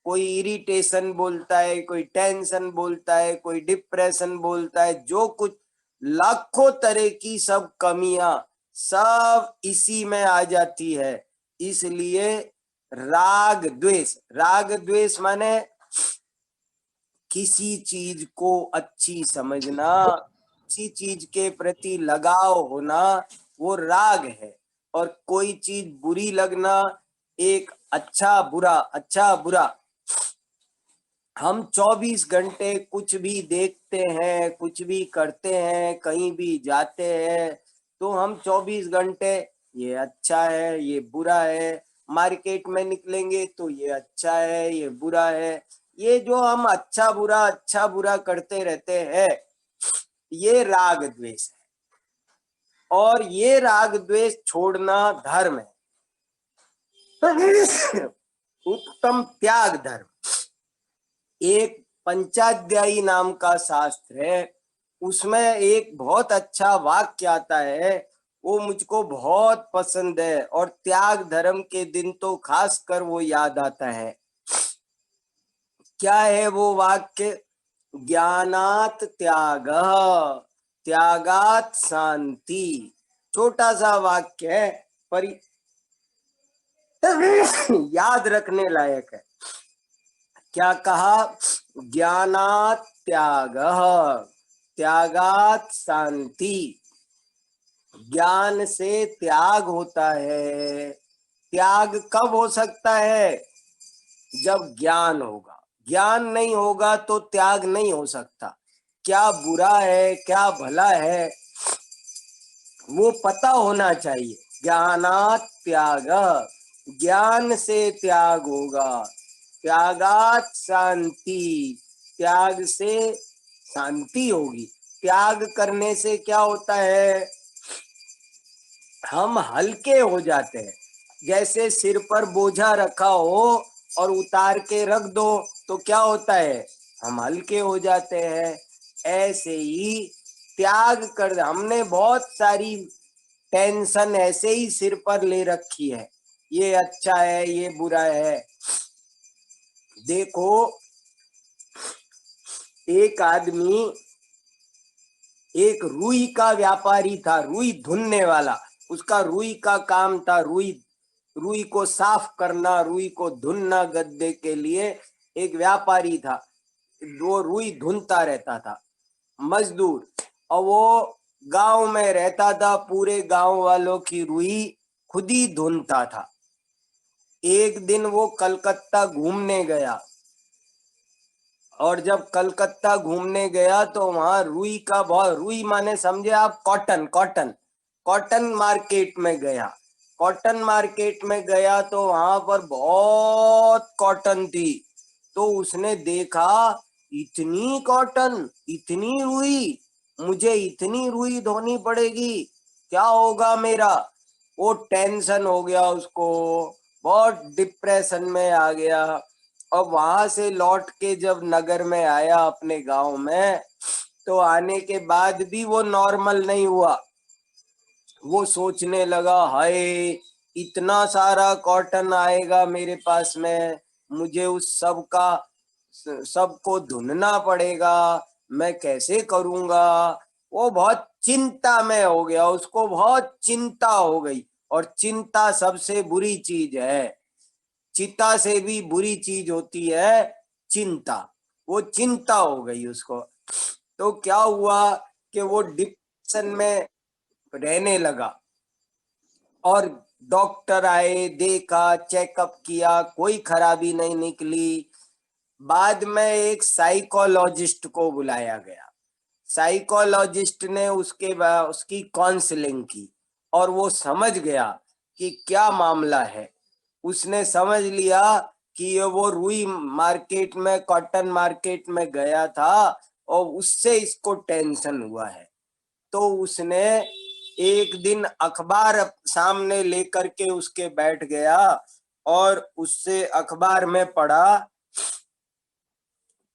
कोई इरिटेशन बोलता है, कोई टेंशन बोलता है, कोई डिप्रेशन बोलता है, जो कुछ लाखों तरह की सब कमियां सब इसी में आ जाती है। इसलिए राग द्वेष माने किसी चीज को अच्छी समझना, किसी चीज के प्रति लगाव होना, वो राग है। और कोई चीज बुरी लगना, एक अच्छा बुरा। हम 24 घंटे कुछ भी देखते हैं, कुछ भी करते हैं, कहीं भी जाते हैं, तो हम 24 घंटे ये अच्छा है, ये बुरा है। मार्केट में निकलेंगे तो ये अच्छा है, ये बुरा है। ये जो हम अच्छा बुरा करते रहते हैं, ये राग द्वेष है। और ये राग द्वेष छोड़ना धर्म है, उत्तम त्याग धर्म। एक पंचाध्यायी नाम का शास्त्र है, उसमें एक बहुत अच्छा वाक्य आता है, वो मुझको बहुत पसंद है और त्याग धर्म के दिन तो खासकर वो याद आता है। क्या है वो वाक्य? ज्ञानात त्याग, त्यागात शांति। छोटा सा वाक्य है पर याद रखने लायक है। क्या कहा? ज्ञानात त्याग, त्यागात शांति। ज्ञान से त्याग होता है। त्याग कब हो सकता है? जब ज्ञान होगा। ज्ञान नहीं होगा तो त्याग नहीं हो सकता। क्या बुरा है, क्या भला है, वो पता होना चाहिए। ज्ञानात त्याग, ज्ञान से त्याग होगा। त्यागात शांति, त्याग से शांति होगी। त्याग करने से क्या होता है? हम हल्के हो जाते हैं। जैसे सिर पर बोझा रखा हो और उतार के रख दो तो क्या होता है? हम हल्के हो जाते हैं। ऐसे ही त्याग कर, हमने बहुत सारी टेंशन ऐसे ही सिर पर ले रखी है, ये अच्छा है, ये बुरा है। देखो, एक आदमी एक रुई का व्यापारी था, रुई धुनने वाला। उसका रुई का काम था, रुई को साफ करना, रुई को धुनना। गद्दे के लिए एक व्यापारी था, वो रुई धुनता रहता था, मजदूर। और वो गांव में रहता था, पूरे गांव वालों की रुई खुद ही धुनता था। एक दिन वो कलकत्ता घूमने गया, और जब कलकत्ता घूमने गया तो वहां रुई का बहुत, रुई माने समझे आप कॉटन, कॉटन, कॉटन मार्केट में गया। कॉटन मार्केट में गया तो वहां पर बहुत कॉटन थी। तो उसने देखा, इतनी कॉटन, इतनी रुई, मुझे इतनी रुई धोनी पड़ेगी, क्या होगा मेरा। वो टेंशन हो गया उसको, बहुत डिप्रेशन में आ गया। और वहां से लौट के जब नगर में आया अपने गांव में, तो आने के बाद भी वो नॉर्मल नहीं हुआ। वो सोचने लगा, हाय इतना सारा कॉटन आएगा मेरे पास में, मुझे उस सब का सबको धुनना पड़ेगा, मैं कैसे करूंगा। वो बहुत चिंता में हो गया, उसको बहुत चिंता हो गई। और चिंता सबसे बुरी चीज है, चिता से भी बुरी चीज होती है चिंता। वो चिंता हो गई उसको। तो क्या हुआ कि वो डिप्रेशन में रहने लगा। और डॉक्टर आए, देखा, चेकअप किया, कोई खराबी नहीं निकली। बाद में एक साइकोलॉजिस्ट को बुलाया गया। साइकोलॉजिस्ट ने उसकी काउंसलिंग की, और वो समझ गया कि क्या मामला है। उसने समझ लिया कि ये वो रुई मार्केट में, कॉटन मार्केट में गया था, और उससे इसको टेंशन हुआ है। तो उसने एक दिन अखबार सामने लेकर के उसके बैठ गया, और उससे अखबार में पढ़ा,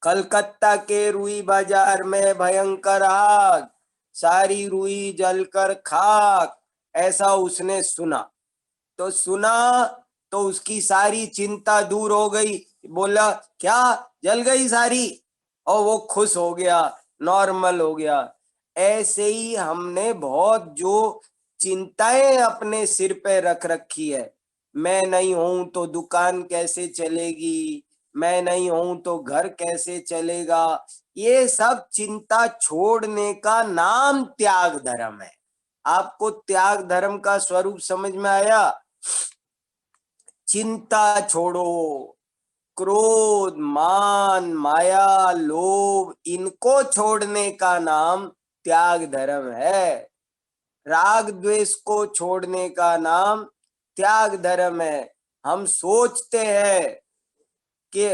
कलकत्ता के रुई बाजार में भयंकर आग, सारी रुई जलकर खाक, ऐसा उसने सुना। तो सुना तो उसकी सारी चिंता दूर हो गई। बोला, क्या जल गई सारी, और वो खुश हो गया, नॉर्मल हो गया। ऐसे ही हमने बहुत जो चिंताएं अपने सिर पे रख रखी है, मैं नहीं हूं तो दुकान कैसे चलेगी, मैं नहीं हूं तो घर कैसे चलेगा, ये सब चिंता छोड़ने का नाम त्याग धर्म है। आपको त्याग धर्म का स्वरूप समझ में आया। चिंता छोड़ो, क्रोध, मान, माया, लोभ, इनको छोड़ने का नाम त्याग धर्म है। राग द्वेष को छोड़ने का नाम त्याग धर्म है। हम सोचते हैं कि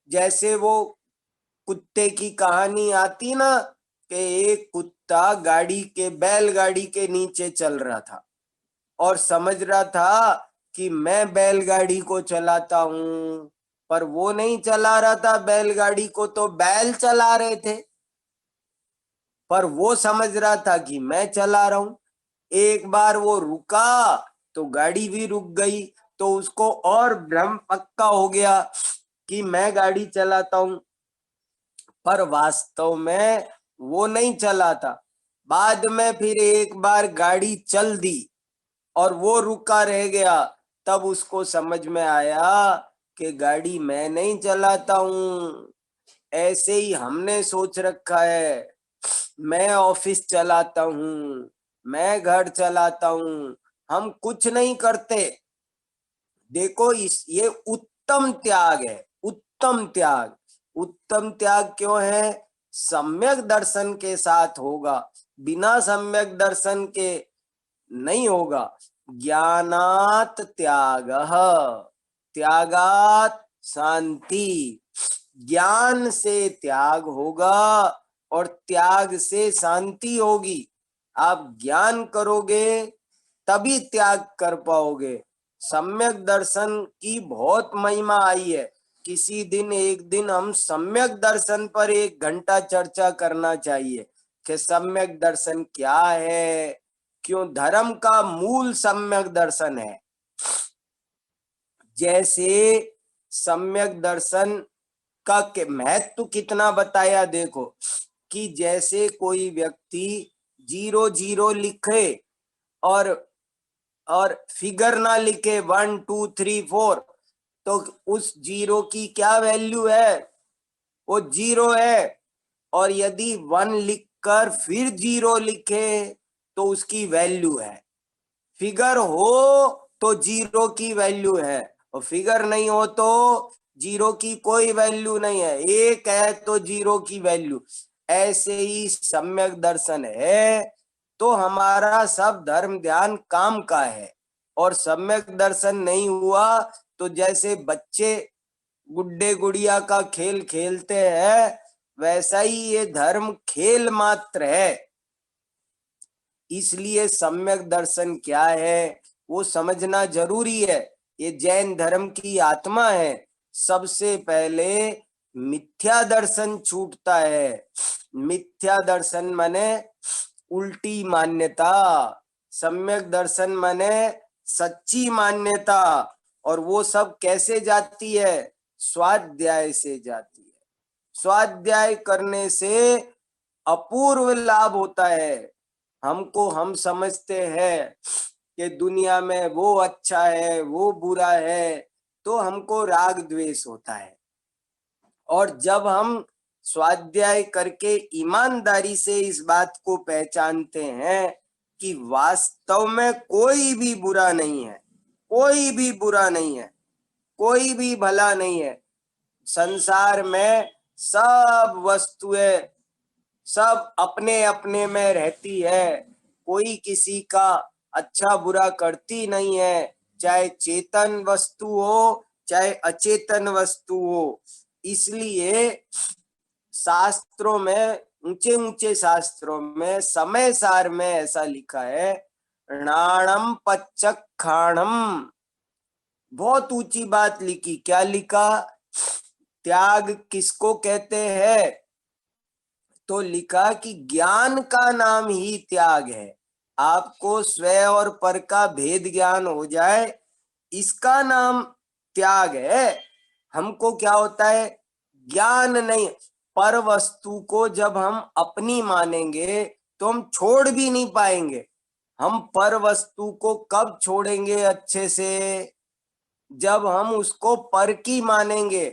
जैसे वो कुत्ते की कहानी आती ना, कि एक कुत्ता बैलगाड़ी के नीचे चल रहा था, और समझ रहा था कि मैं बैलगाड़ी को चलाता हूं। पर वो नहीं चला रहा था बैलगाड़ी को, तो बैल चला रहे थे। पर वो समझ रहा था कि मैं चला रहा हूं। एक बार वो रुका तो गाड़ी भी रुक गई, तो उसको और भ्रम पक्का हो गया कि मैं गाड़ी चलाता हूं। पर वास्तव में वो नहीं चला था। बाद में फिर एक बार गाड़ी चल दी और वो रुका रह गया, तब उसको समझ में आया कि गाड़ी मैं नहीं चलाता हूं। ऐसे ही हमने सोच रखा है, मैं ऑफिस चलाता हूं, मैं घर चलाता हूं, हम कुछ नहीं करते। देखो, ये उत्तम त्याग है, उत्तम त्याग। उत्तम त्याग क्यों है? सम्यक दर्शन के साथ होगा, बिना सम्यक दर्शन के नहीं होगा। ज्ञानात त्याग, त्यागात शांति। ज्ञान से त्याग होगा, और त्याग से शांति होगी। आप ज्ञान करोगे तभी त्याग कर पाओगे। सम्यक दर्शन की बहुत महिमा आई है। किसी दिन, एक दिन हम सम्यक दर्शन पर 1 घंटा चर्चा करना चाहिए कि सम्यक दर्शन क्या है, क्यों धर्म का मूल सम्यक दर्शन है। जैसे सम्यक दर्शन का महत्व कितना बताया, देखो कि जैसे कोई व्यक्ति 0 0 लिखे और फिगर ना लिखे 1 2 3 4, तो उस 0 की क्या वैल्यू है? वो 0 है। और यदि 1 कर फिर जीरो लिखे तो उसकी वैल्यू है। फिगर हो तो जीरो की वैल्यू है, और फिगर नहीं हो तो जीरो की कोई वैल्यू नहीं है। एक है तो जीरो की वैल्यू। ऐसे ही सम्यक दर्शन है तो हमारा सब धर्म ध्यान काम का है। और सम्यक दर्शन नहीं हुआ तो जैसे बच्चे गुड्डे गुड़िया का खेल खेलते हैं, वैसा ही ये धर्म खेल मात्र है। इसलिए सम्यक दर्शन क्या है वो समझना जरूरी है। ये जैन धर्म की आत्मा है। सबसे पहले मिथ्या दर्शन छूटता है। मिथ्या दर्शन माने उल्टी मान्यता, सम्यक दर्शन माने सच्ची मान्यता। और वो सब कैसे जाती है? स्वाध्याय से जाती है। स्वाध्याय करने से अपूर्व लाभ होता है। हम समझते हैं कि दुनिया में वो अच्छा है वो बुरा है, तो हमको राग द्वेष होता है। और जब हम स्वाध्याय करके ईमानदारी से इस बात को पहचानते हैं कि वास्तव में कोई भी बुरा नहीं है, कोई भी बुरा नहीं है, कोई भी भला नहीं है। संसार में सब वस्तुएं सब अपने अपने में रहती है, कोई किसी का अच्छा बुरा करती नहीं है, चाहे चेतन वस्तु हो चाहे अचेतन वस्तु हो। इसलिए शास्त्रों में, ऊंचे ऊंचे शास्त्रों में समय सार में ऐसा लिखा है, णाणम पच्चखाणम। बहुत ऊंची बात लिखी। क्या लिखा? त्याग किसको कहते हैं? तो लिखा कि ज्ञान का नाम ही त्याग है। आपको स्व और पर का भेद ज्ञान हो जाए, इसका नाम त्याग है। हमको क्या होता है? ज्ञान नहीं। पर वस्तु को जब हम अपनी मानेंगे तो हम छोड़ भी नहीं पाएंगे। हम पर वस्तु को कब छोड़ेंगे अच्छे से? जब हम उसको पर की मानेंगे,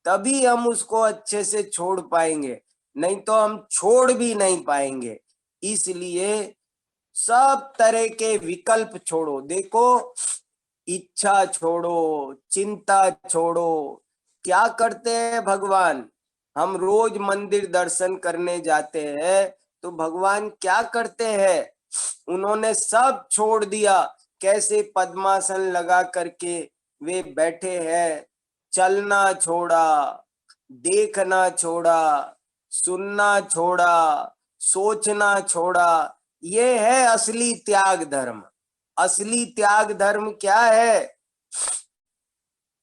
तभी हम उसको अच्छे से छोड़ पाएंगे, नहीं तो हम छोड़ भी नहीं पाएंगे। इसलिए सब तरह के विकल्प छोड़ो। देखो, इच्छा छोड़ो, चिंता छोड़ो। क्या करते हैं भगवान? हम रोज मंदिर दर्शन करने जाते हैं तो भगवान क्या करते हैं? उन्होंने सब छोड़ दिया। कैसे पद्मासन लगा करके वे बैठे हैं। चलना छोड़ा, देखना छोड़ा, सुनना छोड़ा, सोचना छोड़ा। ये है असली त्याग धर्म। असली त्याग धर्म क्या है?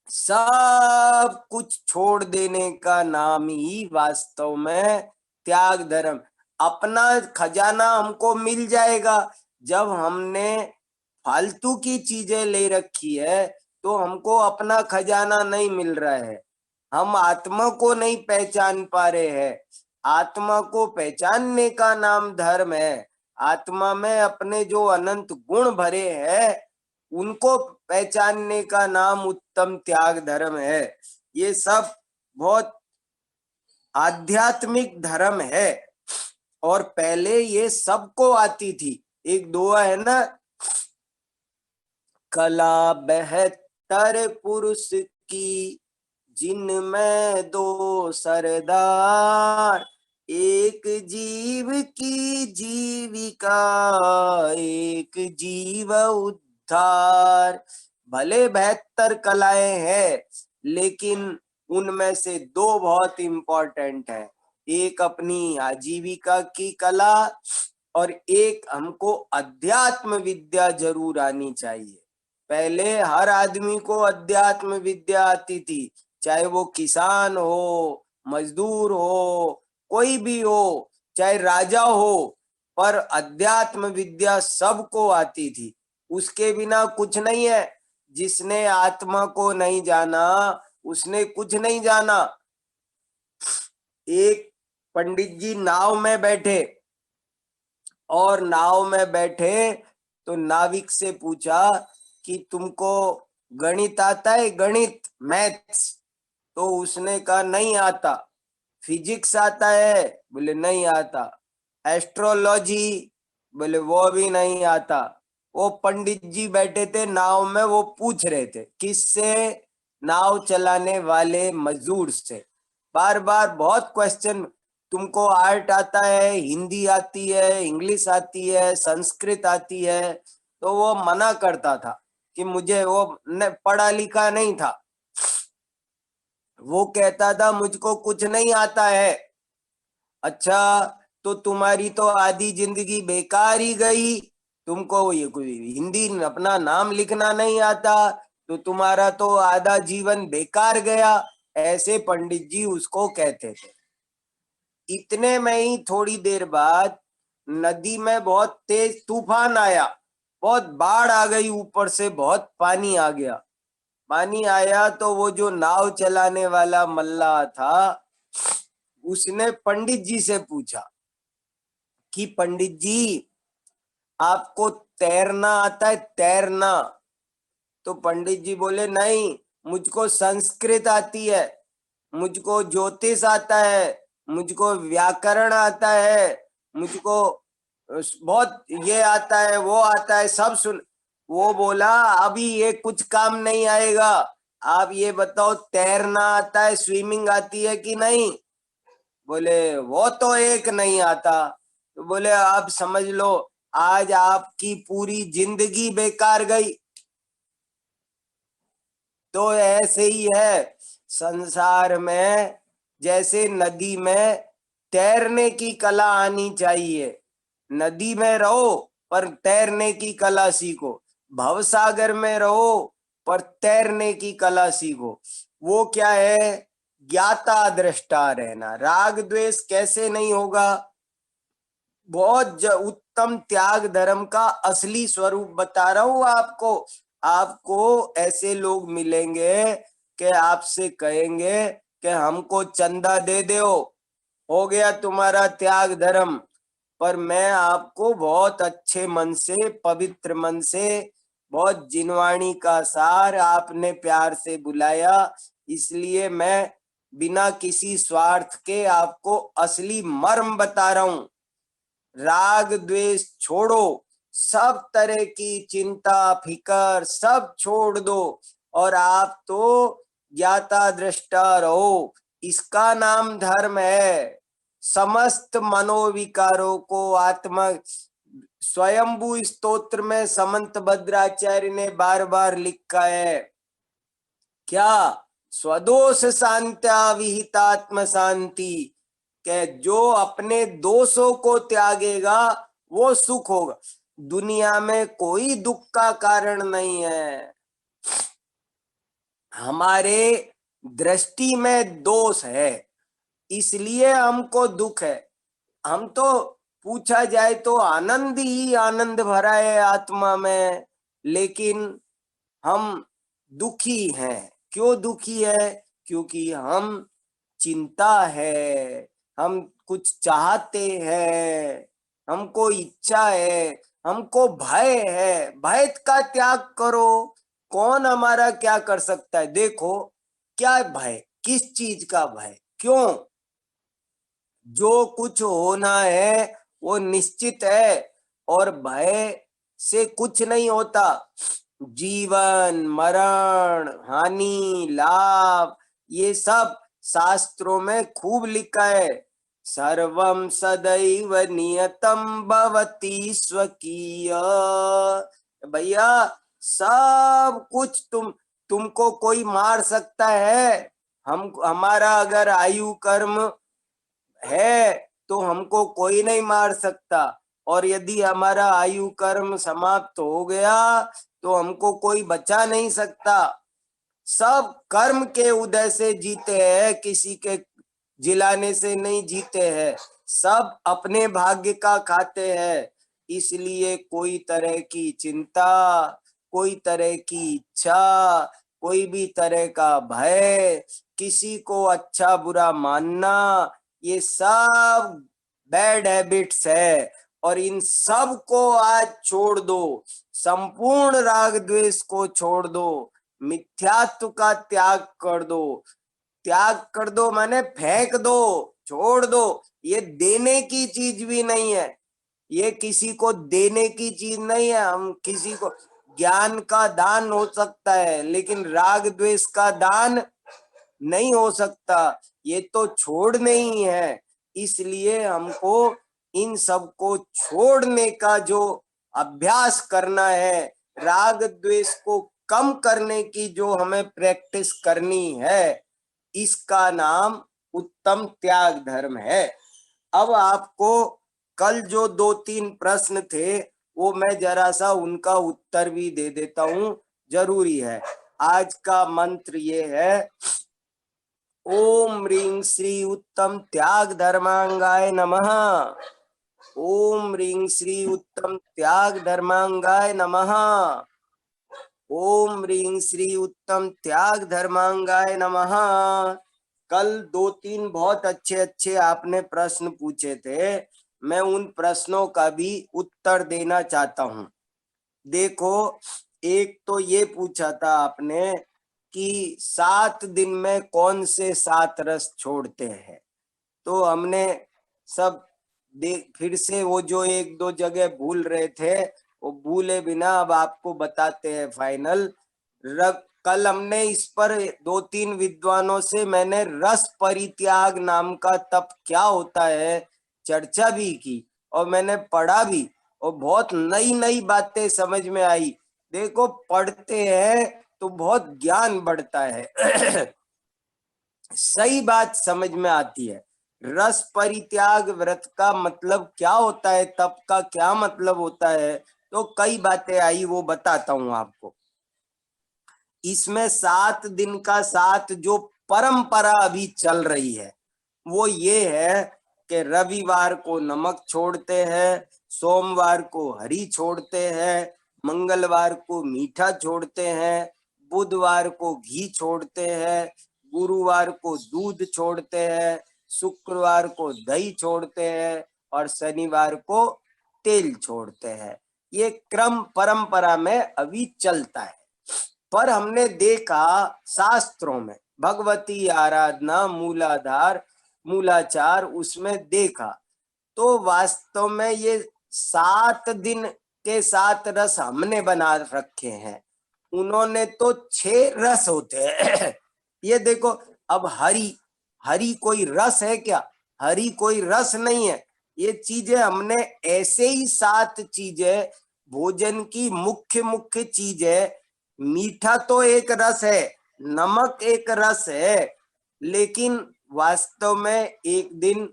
सब कुछ छोड़ देने का नाम ही वास्तव में त्याग धर्म। अपना खजाना हमको मिल जाएगा। जब हमने फालतू की चीजें ले रखी है तो हमको अपना खजाना नहीं मिल रहा है। हम आत्मा को नहीं पहचान पा रहे हैं। आत्मा को पहचानने का नाम धर्म है। आत्मा में अपने जो अनंत गुण भरे हैं उनको पहचानने का नाम उत्तम त्याग धर्म है। ये सब बहुत आध्यात्मिक धर्म है। और पहले ये सबको आती थी। एक दुआ है ना, कला बेहतर पुरुष की जिनमें दो सरदार, एक जीव की जीविका एक जीव उद्धार। भले 72 कलाएं हैं, लेकिन उनमें से दो बहुत इंपॉर्टेंट है। एक अपनी आजीविका की कला और एक हमको अध्यात्म विद्या जरूर आनी चाहिए। पहले हर आदमी को अध्यात्म विद्या आती थी, चाहे वो किसान हो, मजदूर हो, कोई भी हो, चाहे राजा हो, पर अध्यात्म विद्या सबको आती थी। उसके बिना कुछ नहीं है। जिसने आत्मा को नहीं जाना उसने कुछ नहीं जाना। एक पंडित जी नाव में बैठे, और नाव में बैठे तो नाविक से पूछा कि तुमको गणित आता है? गणित, मैथ्स? तो उसने कहा नहीं आता। फिजिक्स आता है? बोले नहीं आता। एस्ट्रोलॉजी, बोले वो भी नहीं आता। वो पंडित जी बैठे थे नाव में, वो पूछ रहे थे किससे? नाव चलाने वाले मजदूर से। बार बार बहुत क्वेश्चन, तुमको आर्ट आता है, हिंदी आती है, इंग्लिश आती है, संस्कृत आती है? तो वो मना करता था कि मुझे वो पढ़ा लिखा नहीं था। वो कहता था मुझको कुछ नहीं आता है। अच्छा, तो तुम्हारी तो आधी जिंदगी बेकार ही गई। तुमको ये कोई हिंदी अपना नाम लिखना नहीं आता, तो तुम्हारा तो आधा जीवन बेकार गया। ऐसे पंडित जी उसको कहते थे। इतने में ही थोड़ी देर बाद नदी में बहुत तेज तूफान आया, बहुत बाढ़ आ गई, ऊपर से बहुत पानी आ गया। पानी आया तो वो जो नाव चलाने वाला मल्लाह था, उसने पंडित जी से पूछा कि पंडित जी, आपको तैरना आता है, तैरना? तो पंडित जी बोले नहीं, मुझको संस्कृत आती है, मुझको ज्योतिष आता है, मुझको व्याकरण आता है, मुझको बहुत ये आता है, वो आता है, सब सुन। वो बोला अभी ये कुछ काम नहीं आएगा, आप ये बताओ तैरना आता है, स्विमिंग आती है कि नहीं? बोले वो तो एक नहीं आता। तो बोले अब समझ लो, आज आपकी पूरी जिंदगी बेकार गई। तो ऐसे ही है संसार में, जैसे नदी में तैरने की कला आनी चाहिए। नदी में रहो पर तैरने की कला सीखो, भवसागर में रहो पर तैरने की कला सीखो। वो क्या है? ज्ञाता दृष्टा रहना। राग द्वेष कैसे नहीं होगा? बहुत उत्तम त्याग धर्म का असली स्वरूप बता रहा हूं आपको। आपको ऐसे लोग मिलेंगे कि आपसे कहेंगे कि हमको चंदा दे दो, हो गया तुम्हारा त्याग धर्म। पर मैं आपको बहुत अच्छे मन से, पवित्र मन से, बहुत जिनवाणी का सार आपने प्यार से बुलाया, इसलिए मैं बिना किसी स्वार्थ के आपको असली मर्म बता रहा हूं। राग द्वेष छोड़ो, सब तरह की चिंता फिकर सब छोड़ दो, और आप तो ज्ञाता दृष्टा रहो। इसका नाम धर्म है। समस्त मनोविकारों को आत्मा, स्वयंभू स्तोत्र में समंत भद्राचार्य ने बार बार लिखा है क्या? स्वदोष शांत्या विहितात्म शांति, के जो अपने दोषों को त्यागेगा वो सुख होगा। दुनिया में कोई दुख का कारण नहीं है, हमारे दृष्टि में दोष है, इसलिए हमको दुख है। हम तो पूछा जाए तो आनंद ही आनंद भरा है आत्मा में, लेकिन हम दुखी हैं। क्यों दुखी है? क्योंकि हम चिंता है, हम कुछ चाहते हैं, हमको इच्छा है, हमको भय है। भय का त्याग करो। कौन हमारा क्या कर सकता है? देखो, क्या भय, किस चीज का भय? क्यों? जो कुछ होना है वो निश्चित है, और भय से कुछ नहीं होता। जीवन मरण हानि लाभ, ये सब शास्त्रों में खूब लिखा है। सर्वम सदैव नियतम भवति स्वकीय। भैया, सब कुछ तुमको कोई मार सकता है? हम हमारा अगर आयु कर्म है तो हमको कोई नहीं मार सकता, और यदि हमारा आयु कर्म समाप्त हो गया तो हमको कोई बचा नहीं सकता। सब कर्म के उदय से जीते हैं, किसी के जिलाने से नहीं जीते हैं। सब अपने भाग्य का खाते हैं। इसलिए कोई तरह की चिंता, कोई तरह की इच्छा, कोई भी तरह का भय, किसी को अच्छा बुरा मानना, ये सब बैड हैबिट्स है। और इन सब को आज छोड़ दो। संपूर्ण राग द्वेष को छोड़ दो। मिथ्यात्व का त्याग कर दो। त्याग कर दो माने फेंक दो, छोड़ दो, ये देने की चीज भी नहीं है, ये किसी को देने की चीज नहीं है। हम किसी को ज्ञान का दान हो सकता है, लेकिन राग द्वेष का दान नहीं हो सकता, ये तो छोड़ने ही है। इसलिए हमको इन सब को छोड़ने का जो अभ्यास करना है, राग द्वेष को कम करने की जो हमें प्रैक्टिस करनी है, इसका नाम उत्तम त्याग धर्म है। अब आपको कल जो 2-3 प्रश्न थे वो मैं जरा सा उनका उत्तर भी दे देता हूं, जरूरी है। आज का मंत्र ये है, ओम ह्रीं श्री उत्तम त्याग धर्मांगाय नमः। ओम ह्रीं श्री उत्तम त्याग धर्मांगाय नमः। ओम ह्रीं श्री उत्तम त्याग धर्मांगाय नमः। कल 2-3 बहुत अच्छे अच्छे आपने प्रश्न पूछे थे, मैं उन प्रश्नों का भी उत्तर देना चाहता हूं। देखो, एक तो ये पूछा था आपने कि 7 दिन में कौन से 7 रस छोड़ते हैं, तो हमने सब फिर से वो जो 1-2 जगह भूल रहे थे वो भूले बिना अब आपको बताते हैं फाइनल। कल हमने इस पर 2-3 विद्वानों से मैंने रस परित्याग नाम का तप क्या होता है चर्चा भी की, और मैंने पढ़ा भी, और बहुत नई नई बातें समझ में आई। देखो, पढ़ते हैं तो बहुत ज्ञान बढ़ता है सही बात समझ में आती है। रस परित्याग व्रत का मतलब क्या होता है, तप का क्या मतलब होता है, तो कई बातें आई, वो बताता हूं आपको। इसमें 7 दिन का 7 जो परंपरा अभी चल रही है वो ये है कि रविवार को नमक छोड़ते हैं, सोमवार को हरी छोड़ते हैं, मंगलवार को मीठा छोड़ते हैं, बुधवार को घी छोड़ते हैं, गुरुवार को दूध छोड़ते हैं, शुक्रवार को दही छोड़ते हैं, और शनिवार को तेल छोड़ते हैं। ये क्रम परंपरा में अभी चलता है। पर हमने देखा शास्त्रों में भगवती आराधना मूलाधार मूलाचार, उसमें देखा तो वास्तव में ये 7 दिन के 7 रस हमने बना रखे हैं, उन्होंने तो 6 रस होते हैं ये देखो, अब हरी हरी कोई रस है क्या? हरी कोई रस नहीं है। ये चीजें हमने ऐसे ही 7 चीजें भोजन की मुख्य मुख्य चीजें, मीठा तो एक रस है, नमक एक रस है, लेकिन वास्तव में एक दिन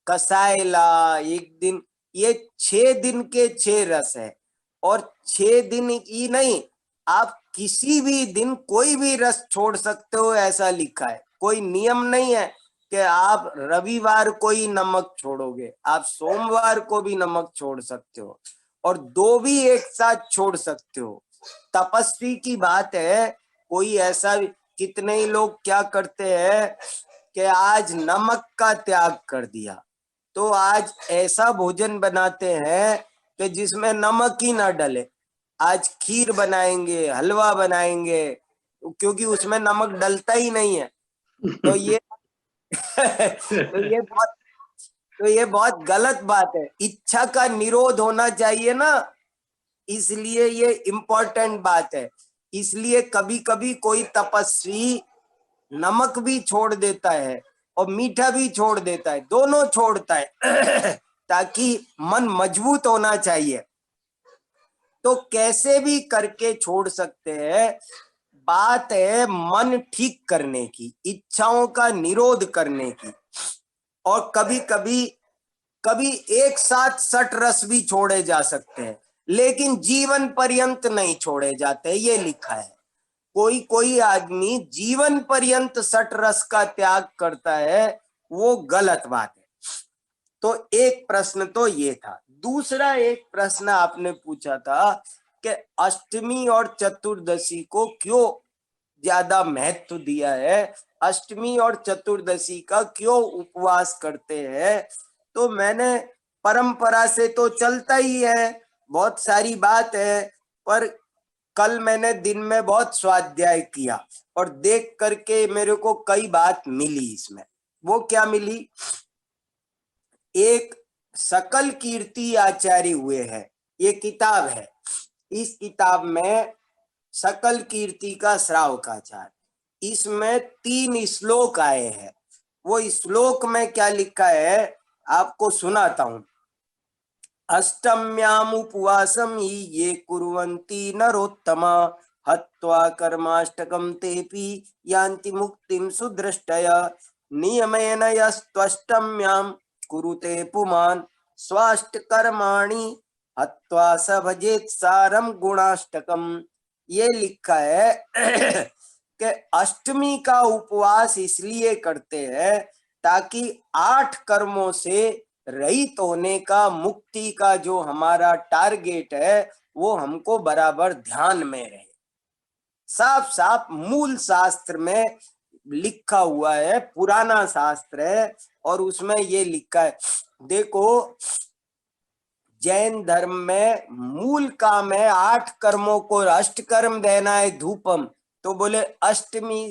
कसायला, एक दिन, ये 6 दिन के 6 रस है। और 6 दिन ही नहीं, आप किसी भी दिन कोई भी रस छोड़ सकते हो, ऐसा लिखा है। कोई नियम नहीं है कि आप रविवार को ही नमक छोड़ोगे, आप सोमवार को भी नमक छोड़ सकते हो, और 2 भी एक साथ छोड़ सकते हो। तपस्वी की बात है, कोई ऐसा, कितने ही लोग क्या करते हैं कि आज नमक का त्याग कर दिया, तो आज ऐसा भोजन बनाते हैं कि जिसमें नमक ही ना डले। आज खीर बनाएंगे, हलवा बनाएंगे, क्योंकि उसमें नमक डलता ही नहीं है। तो ये तो ये बहुत गलत बात है। इच्छा का निरोध होना चाहिए ना, इसलिए ये इम्पोर्टेंट बात है। इसलिए कभी कभी कोई तपस्वी नमक भी छोड़ देता है और मीठा भी छोड़ देता है, दोनों छोड़ता है ताकि मन मजबूत होना चाहिए। तो कैसे भी करके छोड़ सकते हैं, बात है मन ठीक करने की, इच्छाओं का निरोध करने की। और कभी कभी कभी एक साथ 6 रस भी छोड़े जा सकते हैं, लेकिन जीवन पर्यंत नहीं छोड़े जाते, ये लिखा है। कोई कोई आदमी जीवन पर्यंत 6 रस का त्याग करता है, वो गलत बात है। तो एक प्रश्न तो ये था। दूसरा एक प्रश्न आपने पूछा था कि अष्टमी और चतुर्दशी को क्यों ज्यादा महत्व दिया है, अष्टमी और चतुर्दशी का क्यों उपवास करते हैं। तो मैंने, परंपरा से तो चलता ही है, बहुत सारी बात है, पर कल मैंने दिन में बहुत स्वाध्याय किया और देख करके मेरे को कई बात मिली। इसमें वो क्या मिली एक सकल कीर्ति आचार्य हुए हैं, ये किताब है। इस किताब में सकल कीर्ति का श्रावकाचार्य, इसमें 3 श्लोक आए हैं। वो श्लोक में क्या लिखा है आपको सुनाता हूं। अष्टम्याम उपवासम ही ये कुर्वन्ति नरोत्तमा हत्वा कर्माष्टकम तेपि यान्ति मुक्तिम सुदृष्टया नियमेन यस्त्वष्टम्याम कुरुते पुमान् स्वाष्ट कर्माणि हत्वा स भजेत् सारम गुणाष्टकम। ये लिखा है कि अष्टमी का उपवास इसलिए करते हैं ताकि 8 कर्मों से रहित होने का, मुक्ति का जो हमारा टारगेट है वो हमको बराबर ध्यान में रहे। साफ साफ मूल शास्त्र में लिखा हुआ है, पुराना शास्त्र है, और उसमें ये लिखा है। देखो जैन धर्म में मूल काम है 8 कर्मों को अष्ट कर्म देना है धूपम, तो बोले अष्टमी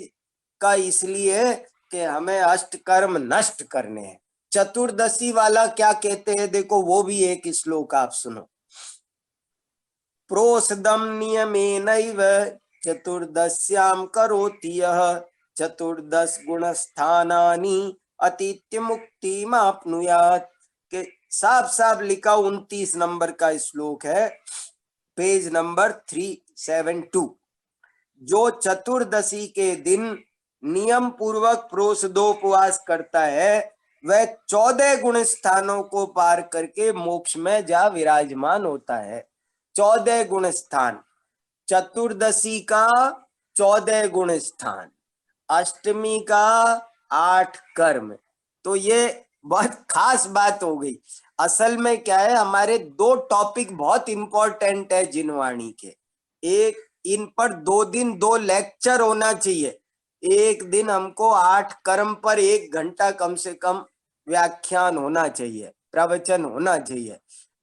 का इसलिए कि हमें अष्ट कर्म नष्ट करने हैं। चतुर्दशी वाला क्या कहते हैं देखो, वो भी एक श्लोक आप सुनो। प्रोसदम नियमेनैव चतुर्दश्याम करोति यः चतुर्दश गुणस्थानानि अतीत्य मुक्तिमाप्नुयात्। के साफ साफ लिखा 29 नंबर का श्लोक है, पेज नंबर 372। जो चतुर्दशी के दिन नियम पूर्वक प्रोसदोपवास करता है वह 14 गुण स्थानों को पार करके मोक्ष में जा विराजमान होता है। 14 गुण स्थान, चतुर्दशी का 14 गुण स्थान, अष्टमी का 8 कर्म। तो ये बहुत खास बात हो गई। असल में क्या है, हमारे 2 टॉपिक बहुत इंपॉर्टेंट है जिनवाणी के। एक, इन पर 2 दिन 2 लेक्चर होना चाहिए। एक दिन हमको 8 कर्म पर 1 घंटा कम से कम व्याख्यान होना चाहिए, प्रवचन होना चाहिए।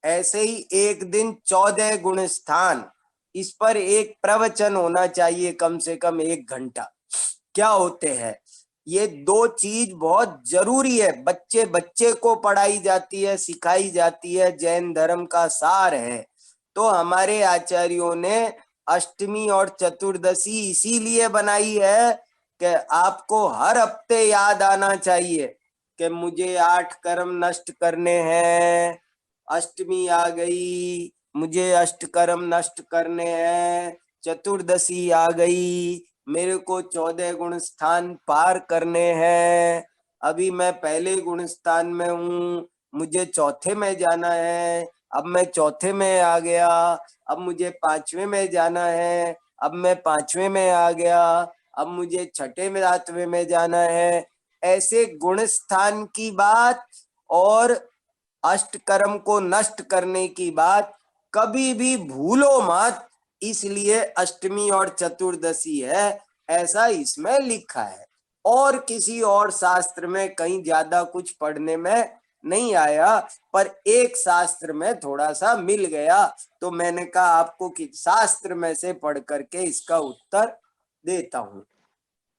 ऐसे ही एक दिन 14 गुण स्थान, इस पर एक प्रवचन होना चाहिए कम से कम 1 घंटा। क्या होते हैं ये 2 चीज बहुत जरूरी है, बच्चे बच्चे को पढ़ाई जाती है, सिखाई जाती है, जैन धर्म का सार है। तो हमारे आचार्यों ने अष्टमी और चतुर्दशी इसीलिए बनाई है कि आपको हर हफ्ते याद आना चाहिए कि मुझे 8 कर्म नष्ट करने हैं। अष्टमी आ गई, मुझे अष्ट कर्म नष्ट करने हैं। चतुर्दशी आ गई, मेरे को 14 गुण स्थान पार करने हैं। अभी मैं पहले गुण स्थान में हूँ, मुझे चौथे में जाना है। अब मैं चौथे में आ गया, अब मुझे 5वें में जाना है। अब मैं 5वें में आ गया, अब मुझे 6ठे में 7वें में जाना है। ऐसे गुण स्थान की बात और अष्ट कर्म को नष्ट करने की बात कभी भी भूलो मत, इसलिए अष्टमी और चतुर्दशी है, ऐसा इसमें लिखा है। और किसी और शास्त्र में कहीं ज्यादा कुछ पढ़ने में नहीं आया, पर एक शास्त्र में थोड़ा सा मिल गया, तो मैंने कहा आपको कि शास्त्र में से पढ़ करके इसका उत्तर देता हूं।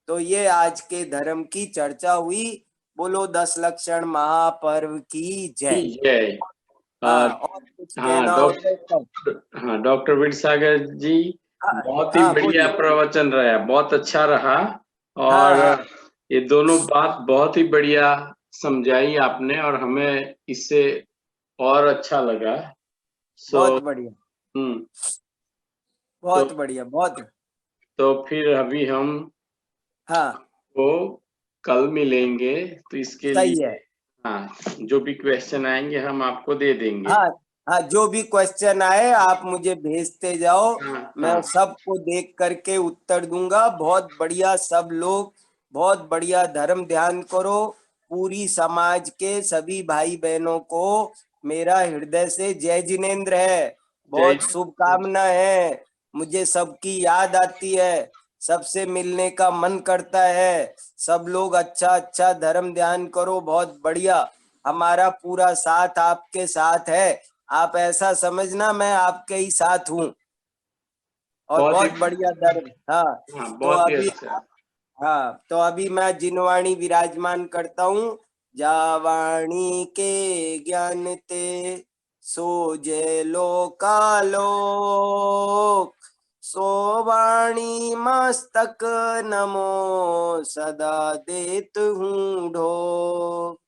तो ये आज के धर्म की चर्चा हुई। बोलो 10 लक्षण महापर्व की जय। जय। हाँ, और कुछ हाँ कहना हो तो। हाँ डॉक्टर विद्यासागर जी, हाँ बहुत ही हाँ, बढ़िया बोलिए। प्रवचन रहा, बहुत अच्छा रहा। हाँ और हाँ, ये दोनों बात बहुत ही बढ़िया समझाई आपने और हमें इससे और अच्छा लगा। बहुत बढ़िया, हम्म तो बहुत बढ़िया, बहुत। तो फिर अभी हम हाँ, को कल मिलेंगे, तो इसके सही लिए है। हाँ जो भी क्वेश्चन आएंगे हम आपको दे देंगे। हाँ हाँ, जो भी क्वेश्चन आए आप मुझे भेजते जाओ, हाँ मैं हाँ सबको देख करके उत्तर दूंगा। बहुत बढ़िया, सब लोग बहुत बढ़िया धर्म ध्यान करो। पूरी समाज के सभी भाई बहनों को मेरा हृदय से जय जिनेन्द्र है, जय। बहुत शुभकामना है। मुझे सबकी याद आती है, सबसे मिलने का मन करता है। सब लोग अच्छा अच्छा धर्म ध्यान करो, बहुत बढ़िया। हमारा पूरा साथ आपके साथ है, आप ऐसा समझना मैं आपके ही साथ हूँ। और बहुत ही बहुत बढ़िया धर्म। हाँ, हाँ तो बहुत ही अभी, अच्छा। हाँ तो अभी मैं जिनवाणी विराजमान करता हूँ। जावाणी के ज्ञान ते सोजे लोकालोक। सो वाणी मस्तक नमो सदा देत हूँ ढोक।